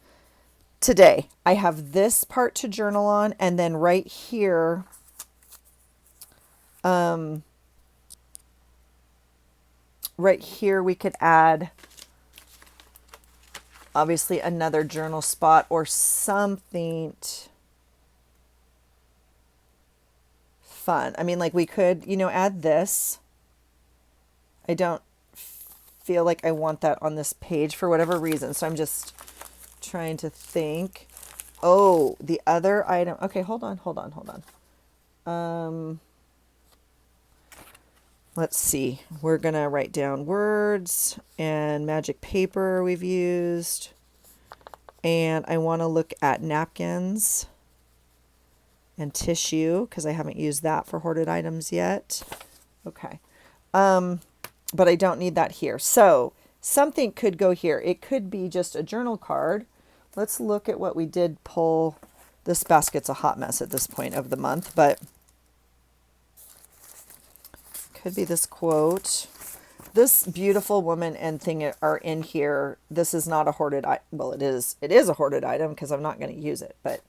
today. I have this part to journal on, and then right here, right here we could add obviously another journal spot or something fun. I mean, like we could, add this. I don't feel like I want that on this page for whatever reason. So I'm just trying to think. Oh, the other item. Okay, hold on. Let's see. We're going to write down words and magic paper we've used. And I want to look at napkins and tissue because I haven't used that for hoarded items yet. Okay. But I don't need that here. So something could go here. It could be just a journal card. Let's look at what we did pull. This basket's a hot mess at this point of the month, but could be this quote. This beautiful woman and thing are in here. This is not a hoarded item. Well, it is a hoarded item because I'm not going to use it, but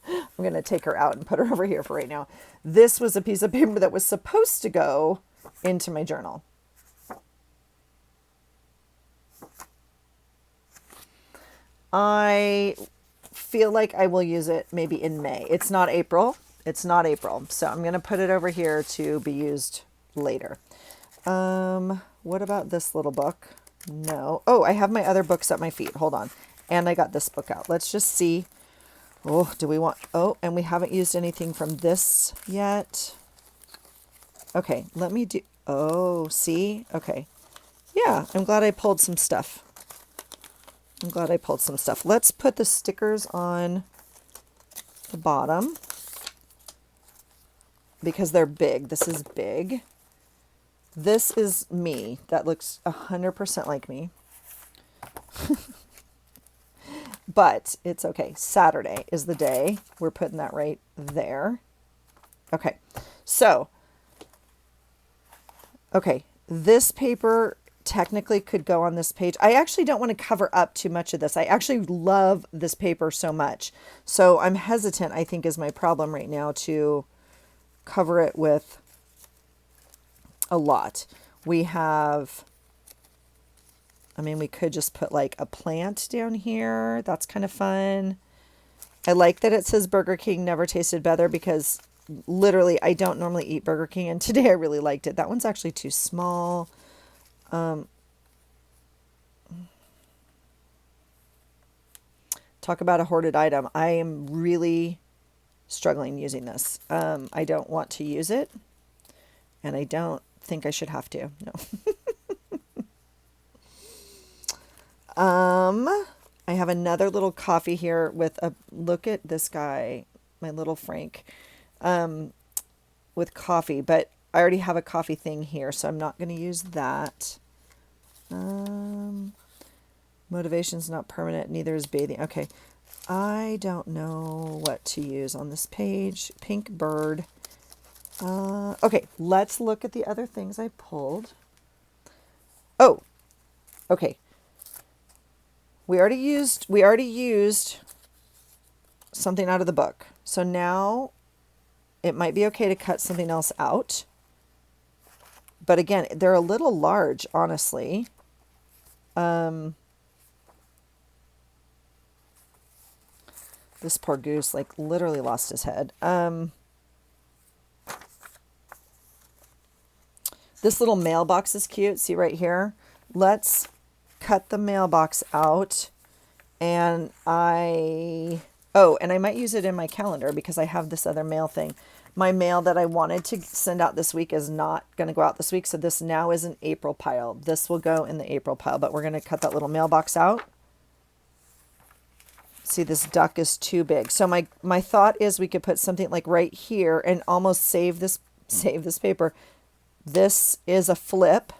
I'm going to take her out and put her over here for right now. This was a piece of paper that was supposed to go into my journal. I feel like I will use it maybe in May. It's not April. So I'm going to put it over here to be used later. What about this little book? No. Oh, I have my other books at my feet. Hold on. And I got this book out. Let's just see. Oh, do we want... Oh, and we haven't used anything from this yet. Okay, let me do... Oh, see? Okay. Yeah, I'm glad I pulled some stuff. Let's put the stickers on the bottom because they're big. This is big. This is me. That looks 100% like me. But it's okay. Saturday is the day. We're putting that right there. Okay. So, okay. This paper technically could go on this page. I actually don't want to cover up too much of this. I actually love this paper so much. So I'm hesitant, I think is my problem right now, to cover it with a lot. We have... I mean, we could just put like a plant down here. That's kind of fun. I like that it says Burger King never tasted better because literally I don't normally eat Burger King and today I really liked it. That one's actually too small. Talk about a hoarded item. I am really struggling using this. I don't want to use it and I don't think I should have to. No. I have another little coffee here with a, look at this guy, my little Frank, with coffee, but I already have a coffee thing here, so I'm not going to use that. Motivation's not permanent, neither is bathing. Okay. I don't know what to use on this page. Pink bird. Okay, let's look at the other things I pulled. Oh, okay. We already used something out of the book. So now it might be okay to cut something else out. But again, they're a little large, honestly. This poor goose, like, literally lost his head. This little mailbox is cute. See right here? Let's cut the mailbox out. And and I might use it in my calendar because I have this other mail thing. My mail that I wanted to send out this week is not going to go out this week. So this now is an April pile. This will go in the April pile, but we're going to cut that little mailbox out. See, this duck is too big. So my thought is we could put something like right here and almost save this paper. This is a flip.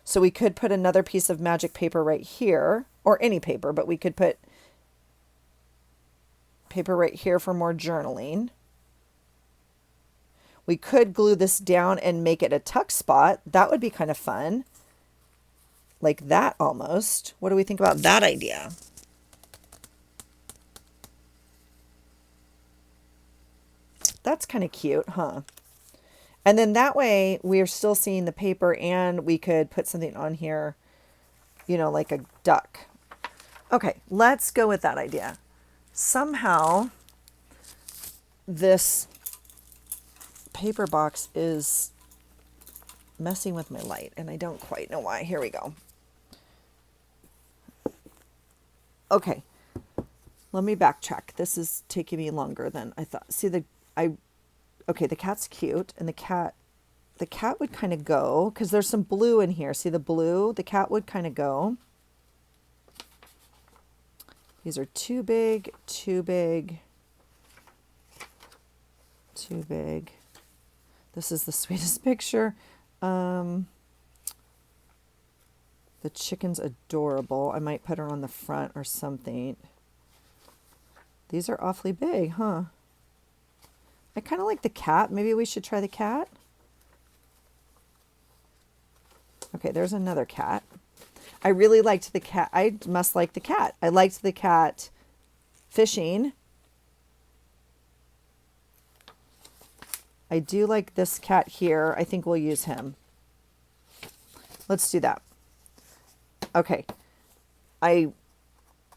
So we could put another piece of magic paper right here, or any paper, but we could put paper right here for more journaling. We could glue this down and make it a tuck spot. That would be kind of fun. Like that almost. What do we think about that idea? That's kind of cute, huh? And then that way we're still seeing the paper, and we could put something on here, like a duck. Okay, let's go with that idea. Somehow this paper box is messing with my light, and I don't quite know why. Here we go. Okay, let me backtrack. This is taking me longer than I thought. See, okay, the cat's cute, and the cat would kind of go, because there's some blue in here. See the blue? The cat would kind of go. These are too big, too big, too big. This is the sweetest picture. The chicken's adorable. I might put her on the front or something. These are awfully big, huh? I kind of like the cat. Maybe we should try the cat. Okay, there's another cat. I really liked the cat. I must like the cat. I liked the cat fishing. I do like this cat here. I think we'll use him. Let's do that. Okay.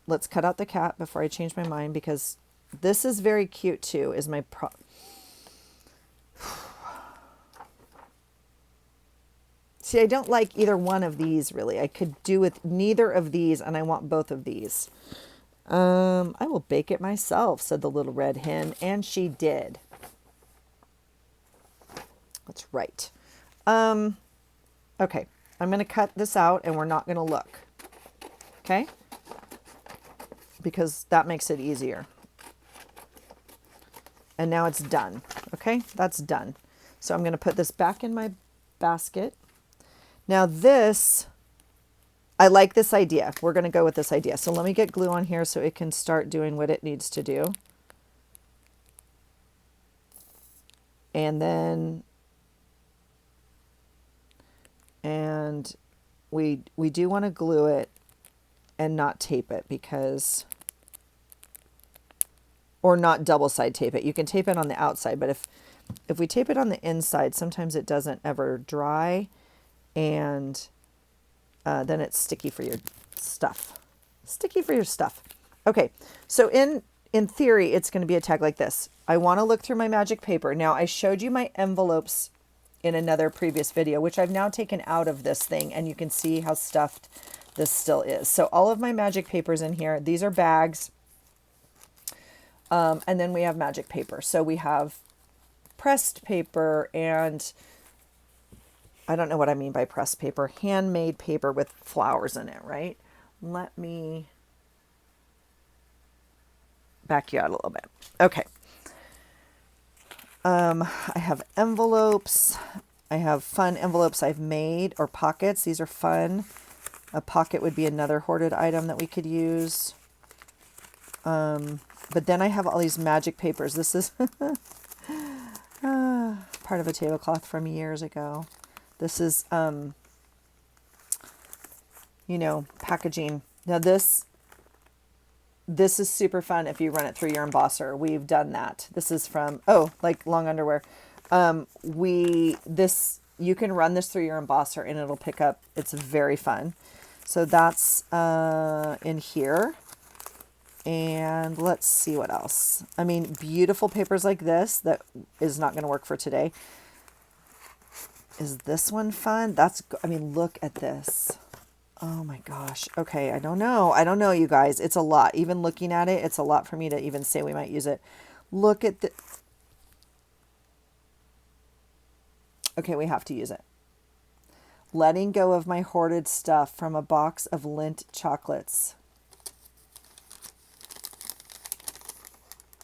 Let's cut out the cat before I change my mind, because this is very cute too, is my See, I don't like either one of these really. I could do with neither of these, and I want both of these. I will bake it myself, said the little red hen, and she did. That's right. Okay, I'm going to cut this out, and we're not going to look. Okay? Because that makes it easier. And now it's done. Okay, that's done. So I'm going to put this back in my basket. Now this, I like this idea. We're going to go with this idea. So let me get glue on here so it can start doing what it needs to do. And then, we do want to glue it and not tape it, because, or not double side tape it. You can tape it on the outside, but if we tape it on the inside, sometimes it doesn't ever dry. And then it's sticky for your stuff. Sticky for your stuff. Okay, so in theory, it's going to be a tag like this. I want to look through my magic paper. Now, I showed you my envelopes in another previous video, which I've now taken out of this thing, and you can see how stuffed this still is. So all of my magic papers in here. These are bags. And then we have magic paper. So we have pressed paper and... I don't know what I mean by pressed paper. Handmade paper with flowers in it, right? Let me back you out a little bit. Okay. I have envelopes. I have fun envelopes I've made, or pockets. These are fun. A pocket would be another hoarded item that we could use. But then I have all these magic papers. This is part of a tablecloth from years ago. This is, packaging. Now this is super fun if you run it through your embosser. We've done that. This is from, like long underwear. You can run this through your embosser and it'll pick up. It's very fun. So that's in here. And let's see what else. I mean, beautiful papers like this, that is not going to work for today. Is this one fun? That's, I mean, look at this. Oh my gosh. Okay, I don't know. I don't know, you guys. It's a lot. Even looking at it, it's a lot for me to even say we might use it. Look at the... Okay, we have to use it. Letting go of my hoarded stuff from a box of Lindt chocolates.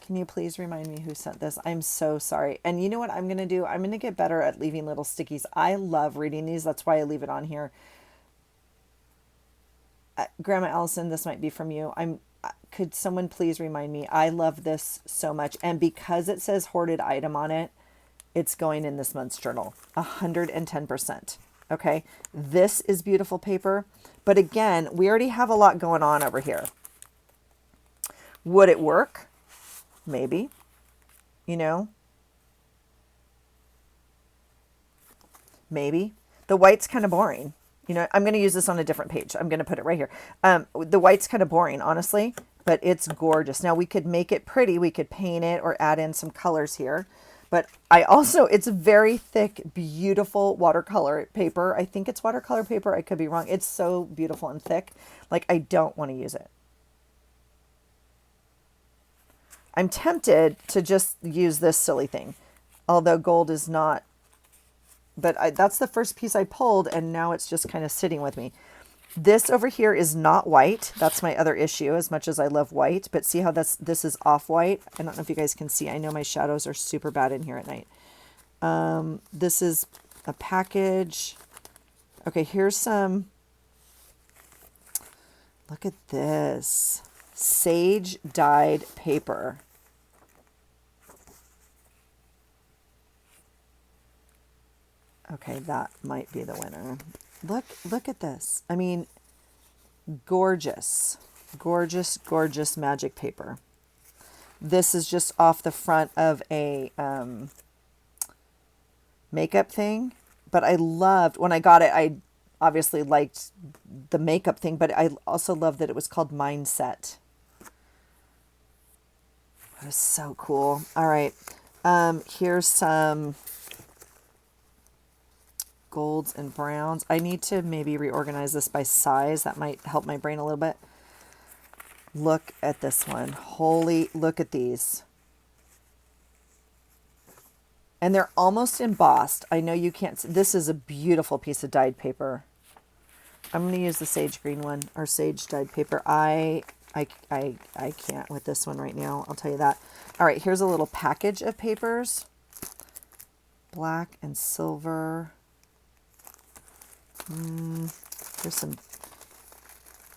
Can you please remind me who sent this? I'm so sorry. And you know what I'm going to do? I'm going to get better at leaving little stickies. I love reading these. That's why I leave it on here. Grandma Allison, this might be from you. Could someone please remind me? I love this so much. And because it says hoarded item on it, it's going in this month's journal. 110%. Okay. This is beautiful paper. But again, we already have a lot going on over here. Would it work? Maybe. You know? Maybe. The white's kind of boring. You know, I'm going to use this on a different page. I'm going to put it right here. The white's kind of boring, honestly, but it's gorgeous. Now we could make it pretty. We could paint it or add in some colors here. But I also, it's very thick, beautiful watercolor paper. I think it's watercolor paper. I could be wrong. It's so beautiful and thick. Like, I don't want to use it. I'm tempted to just use this silly thing, although gold is not. But that's the first piece I pulled, and now it's just kind of sitting with me. This over here is not white. That's my other issue, as much as I love white. But see how this is off-white? I don't know if you guys can see. I know my shadows are super bad in here at night. This is a package. Okay, here's some. Look at this. Sage dyed paper. Okay, that might be the winner. Look at this. I mean, gorgeous, gorgeous, gorgeous magic paper. This is just off the front of a makeup thing. But I loved, when I got it, I obviously liked the makeup thing, but I also loved that it was called Mindset. That was so cool. All right. Here's some golds and browns. I need to maybe reorganize this by size. That might help my brain a little bit. Look at this one. Holy, look at these. And they're almost embossed. I know you can't see. This is a beautiful piece of dyed paper. I'm going to use the sage green one, or sage dyed paper. I can't with this one right now. I'll tell you that. All right, here's a little package of papers. Black and silver. There's some,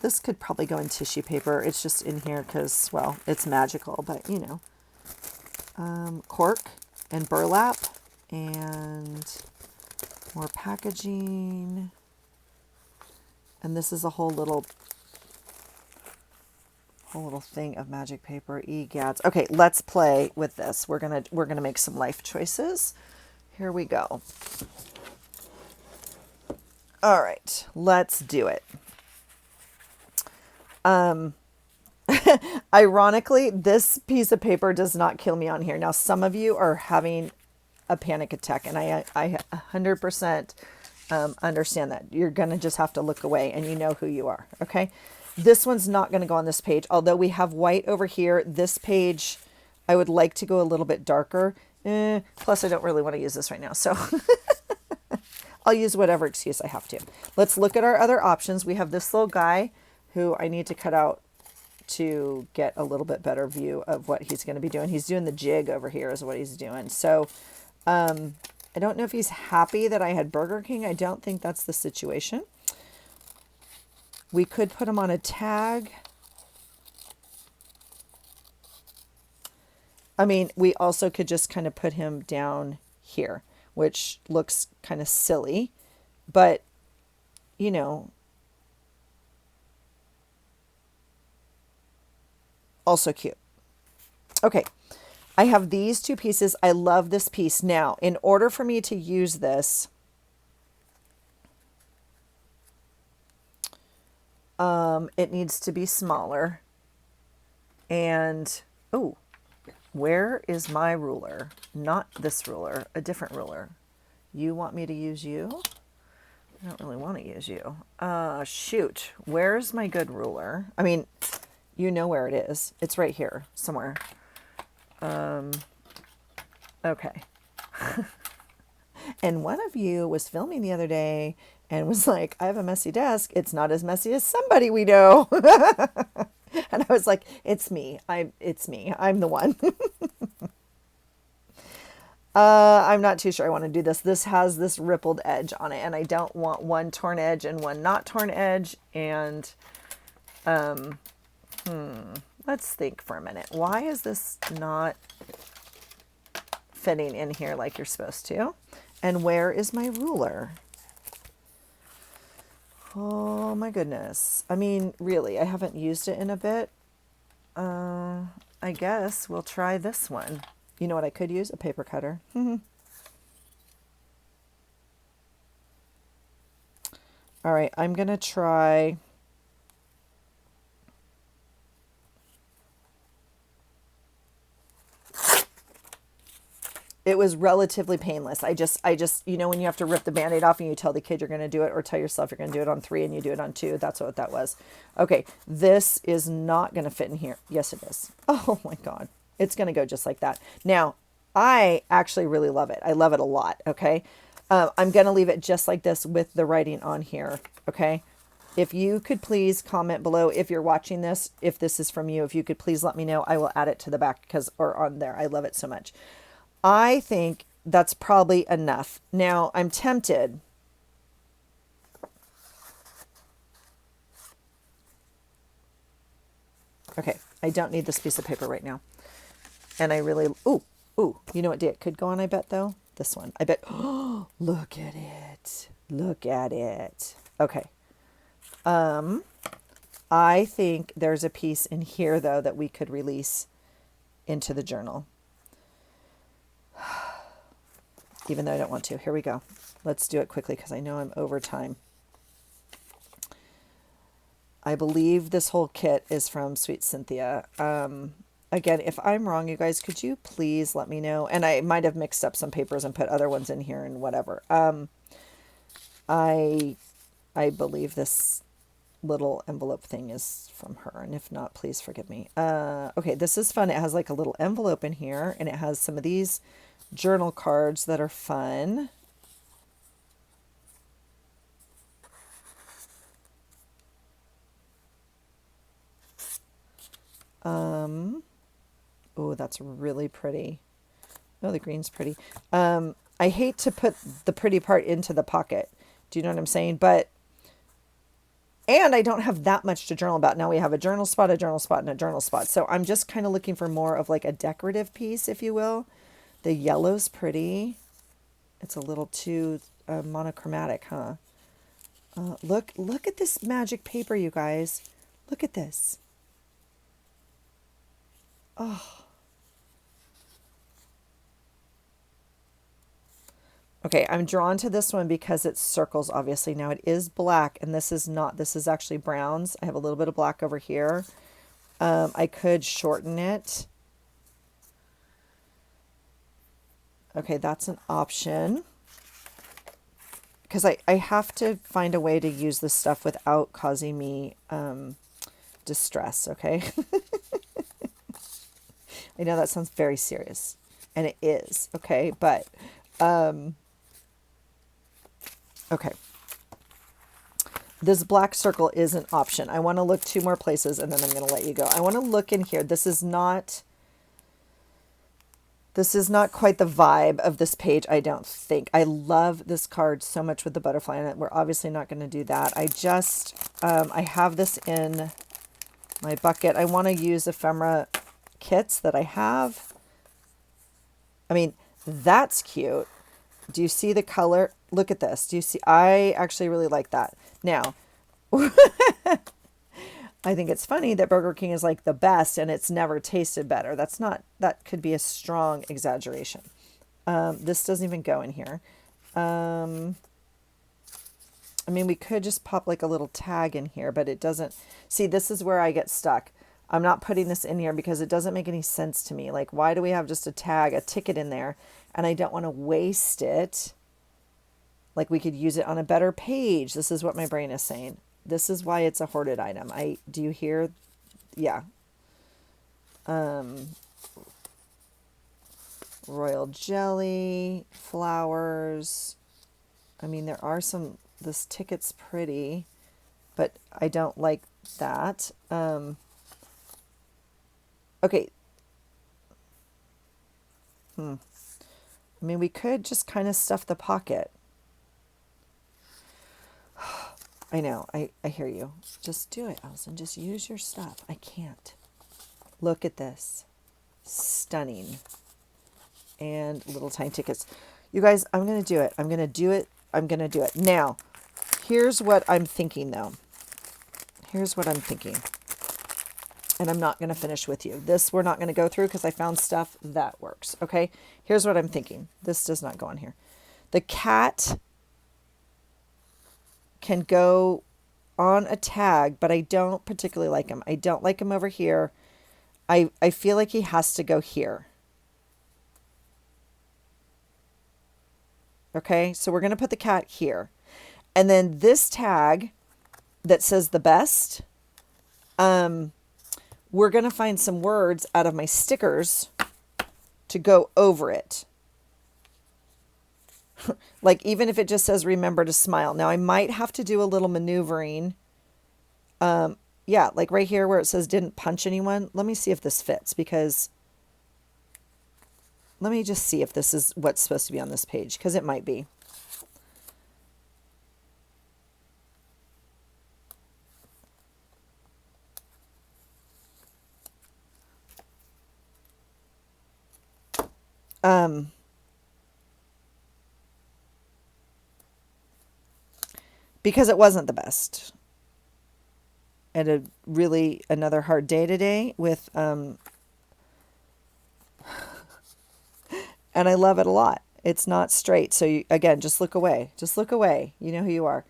this could probably go in tissue paper. It's just in here because, well, it's magical, but you know. Cork and burlap and more packaging. And this is a whole little thing of magic paper. Egads. Okay, let's play with this. We're gonna make some life choices. Here we go. All right, let's do it. Ironically, this piece of paper does not kill me on here. Now, some of you are having a panic attack, and I 100% understand that. You're going to just have to look away, and you know who you are, okay? This one's not going to go on this page, although we have white over here. This page, I would like to go a little bit darker. Plus, I don't really want to use this right now, so... I'll use whatever excuse I have to. Let's look at our other options. We have this little guy who I need to cut out to get a little bit better view of what he's going to be doing. He's doing the jig over here is what he's doing. So I don't know if he's happy that I had Burger King. I don't think that's the situation. We could put him on a tag. I mean, we also could just kind of put him down here, which looks kind of silly, but, you know, also cute. Okay, I have these two pieces. I love this piece. Now, in order for me to use this, it needs to be smaller. And, oh, where is my ruler? Not this ruler, a different ruler. You want me to use you? I don't really want to use you. Shoot. Where's my good ruler? I mean, you know where it is. It's right here somewhere. Okay. And one of you was filming the other day and was like, I have a messy desk. It's not as messy as somebody we know. And I was like, it's me. It's me. I'm the one. I'm not too sure I want to do this. This has this rippled edge on it, and I don't want one torn edge and one not torn edge. And let's think for a minute. Why is this not fitting in here like you're supposed to? And where is my ruler? Oh my goodness. I mean, really, I haven't used it in a bit. I guess we'll try this one. You know what I could use? A paper cutter. All right, I'm going to try. It was relatively painless. I just, you know, when you have to rip the Band-Aid off and you tell the kid you're going to do it, or tell yourself you're going to do it on 3 and you do it on 2. That's what that was. Okay, this is not going to fit in here. Yes, it is. Oh my God. It's going to go just like that. Now, I actually really love it. I love it a lot. Okay. I'm going to leave it just like this with the writing on here. Okay. If you could please comment below, if you're watching this, if this is from you, if you could please let me know, I will add it to the back or on there. I love it so much. I think that's probably enough. Now I'm tempted. Okay. I don't need this piece of paper right now. And I really, ooh, you know what day it could go on, I bet, though? This one. I bet, oh, look at it. Look at it. Okay. I think there's a piece in here, though, that we could release into the journal. Even though I don't want to. Here we go. Let's do it quickly because I know I'm over time. I believe this whole kit is from Sweet Cynthia. Again, if I'm wrong, you guys, could you please let me know? And I might have mixed up some papers and put other ones in here and whatever. I believe this little envelope thing is from her, and if not, please forgive me. Okay, this is fun. It has like a little envelope in here, and it has some of these journal cards that are fun. Oh, that's really pretty. Oh, the green's pretty. I hate to put the pretty part into the pocket. Do you know what I'm saying? And I don't have that much to journal about. Now we have a journal spot, a journal spot, and a journal spot. So I'm just kind of looking for more of like a decorative piece, if you will. The yellow's pretty. It's a little too monochromatic, huh? Look at this magic paper, you guys. Look at this. Oh. Okay, I'm drawn to this one because it's circles, obviously. Now it is black, and this is not. This is actually browns. I have a little bit of black over here. I could shorten it. Okay, that's an option. Because I have to find a way to use this stuff without causing me distress, okay? I know that sounds very serious, and it is, okay? But, okay. This black circle is an option. I want to look 2 more places, and then I'm going to let you go. I want to look in here. This is not quite the vibe of this page, I don't think. I love this card so much with the butterfly in it. We're obviously not going to do that. I just, I have this in my bucket. I want to use ephemera kits that I have. I mean, that's cute. Do you see the color? Look at this. Do you see? I actually really like that. Now, I think it's funny that Burger King is like the best and it's never tasted better. That could be a strong exaggeration. This doesn't even go in here. I mean, we could just pop like a little tag in here, but it doesn't. See, this is where I get stuck. I'm not putting this in here because it doesn't make any sense to me. Like, why do we have just a tag, a ticket in there? And I don't want to waste it. Like we could use it on a better page. This is what my brain is saying. This is why it's a hoarded item. Do you hear? Yeah. Royal jelly, flowers. I mean, there are some, this ticket's pretty, but I don't like that. Okay. I mean, we could just kind of stuff the pocket. I know. I hear you. Just do it, Allison. Just use your stuff. I can't. Look at this. Stunning. And little tiny tickets. You guys, I'm going to do it. I'm going to do it. I'm going to do it. Now, here's what I'm thinking, though. Here's what I'm thinking. And I'm not going to finish with you. This we're not going to go through because I found stuff that works. Okay? Here's what I'm thinking. This does not go on here. The cat can go on a tag, but I don't particularly like him. I don't like him over here. I feel like he has to go here. Okay, so we're going to put the cat here. And then this tag that says the best, we're going to find some words out of my stickers to go over it. Like even if it just says remember to smile. Now I might have to do a little maneuvering. Yeah, like right here where it says didn't punch anyone. Let me see if this fits because let me just see if this is what's supposed to be on this page because it might be. Because it wasn't the best. And another hard day today with, and I love it a lot. It's not straight. So you, again, just look away. Just look away. You know who you are.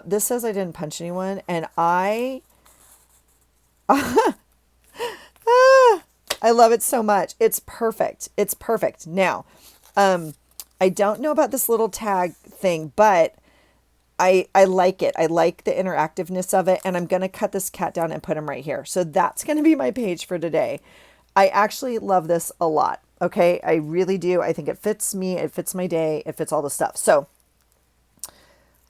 This says I didn't punch anyone and I love it so much. It's perfect. It's perfect. Now, I don't know about this little tag thing, but I like it. I like the interactiveness of it. And I'm going to cut this cat down and put him right here. So that's going to be my page for today. I actually love this a lot. Okay. I really do. I think it fits me. It fits my day. It fits all the stuff. So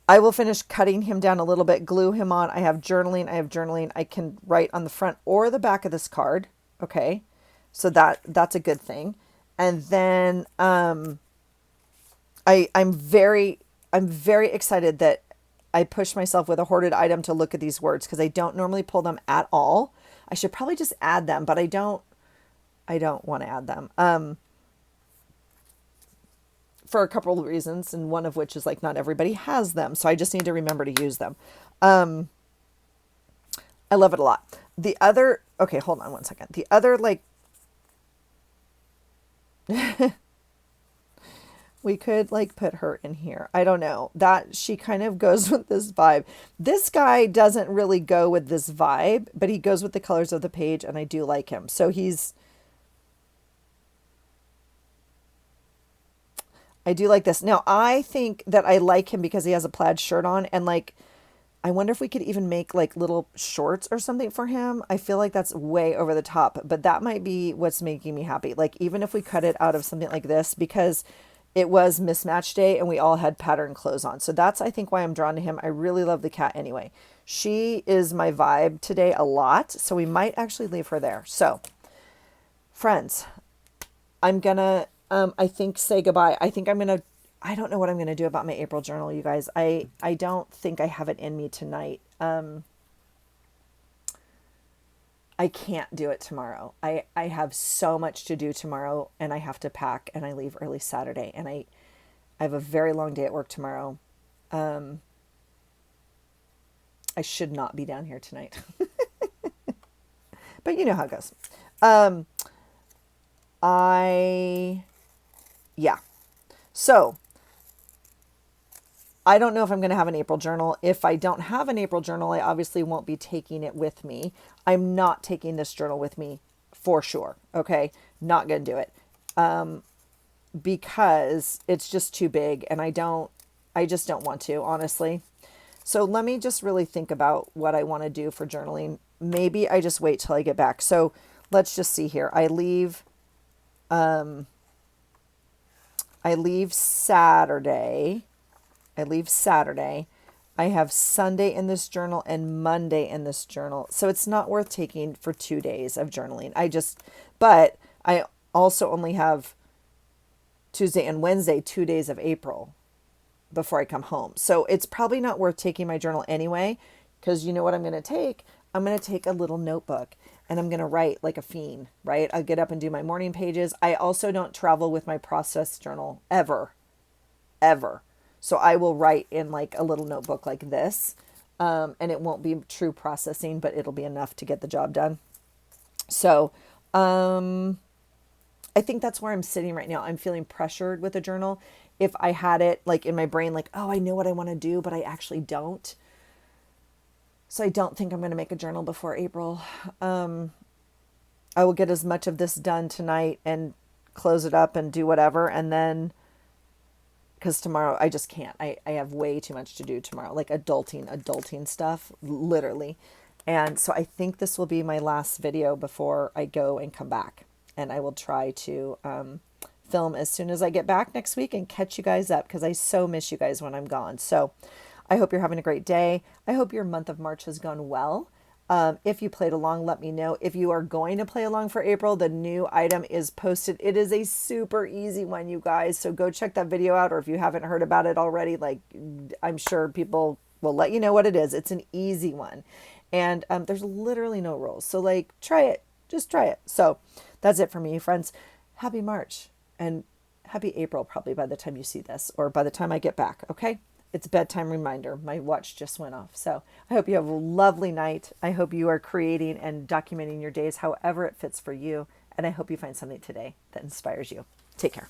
I will finish cutting him down a little bit, glue him on. I have journaling. I can write on the front or the back of this card. Okay. So that's a good thing. And then, I'm very excited that I pushed myself with a hoarded item to look at these words because I don't normally pull them at all. I should probably just add them, but I don't want to add them. For a couple of reasons, and one of which is like not everybody has them, so I just need to remember to use them. I love it a lot. The other, okay, hold on one second. The other like we could like put her in here. I don't know. That she kind of goes with this vibe. This guy doesn't really go with this vibe, but he goes with the colors of the page and I do like him. So I do like this. Now I think that I like him because he has a plaid shirt on and like, I wonder if we could even make like little shorts or something for him. I feel like that's way over the top, but that might be what's making me happy. Like even if we cut it out of something like this, because it was mismatch day and we all had pattern clothes on. So that's, I think, why I'm drawn to him. I really love the cat anyway. She is my vibe today a lot. So we might actually leave her there. So friends, I'm going to, I think say goodbye. I think I don't know what I'm going to do about my April journal, you guys. I don't think I have it in me tonight. I can't do it tomorrow. I have so much to do tomorrow and I have to pack and I leave early Saturday and I have a very long day at work tomorrow. I should not be down here tonight, but you know how it goes. Yeah. So I don't know if I'm going to have an April journal. If I don't have an April journal, I obviously won't be taking it with me. I'm not taking this journal with me for sure. Okay. Not going to do it. Because it's just too big and I don't I just don't want to, honestly. So let me just really think about what I want to do for journaling. Maybe I just wait till I get back. So let's just see here. I leave Saturday. I leave Saturday. I have Sunday in this journal and Monday in this journal. So it's not worth taking for 2 days of journaling. But I also only have Tuesday and Wednesday, 2 days of April before I come home. So it's probably not worth taking my journal anyway, because you know what I'm going to take? I'm going to take a little notebook and I'm going to write like a fiend, right? I'll get up and do my morning pages. I also don't travel with my process journal ever, ever. So I will write in like a little notebook like this. And it won't be true processing, but it'll be enough to get the job done. So, I think that's where I'm sitting right now. I'm feeling pressured with a journal. If I had it like in my brain, like, oh, I know what I want to do, but I actually don't. So I don't think I'm going to make a journal before April. I will get as much of this done tonight and close it up and do whatever. And then, because tomorrow I just can't. I have way too much to do tomorrow, like adulting stuff, literally. And so I think this will be my last video before I go and come back. And I will try to film as soon as I get back next week and catch you guys up, because I so miss you guys when I'm gone. So I hope you're having a great day. I hope your month of March has gone well. If you played along, let me know. If you are going to play along for April, the new item is posted. It is a super easy one, you guys. So go check that video out. Or if you haven't heard about it already, like, I'm sure people will let you know what it is. It's an easy one. And there's literally no rules. So like, try it. Just try it. So that's it for me, friends. Happy March and happy April, probably by the time you see this or by the time I get back. Okay. It's a bedtime reminder. My watch just went off. So I hope you have a lovely night. I hope you are creating and documenting your days however it fits for you. And I hope you find something today that inspires you. Take care.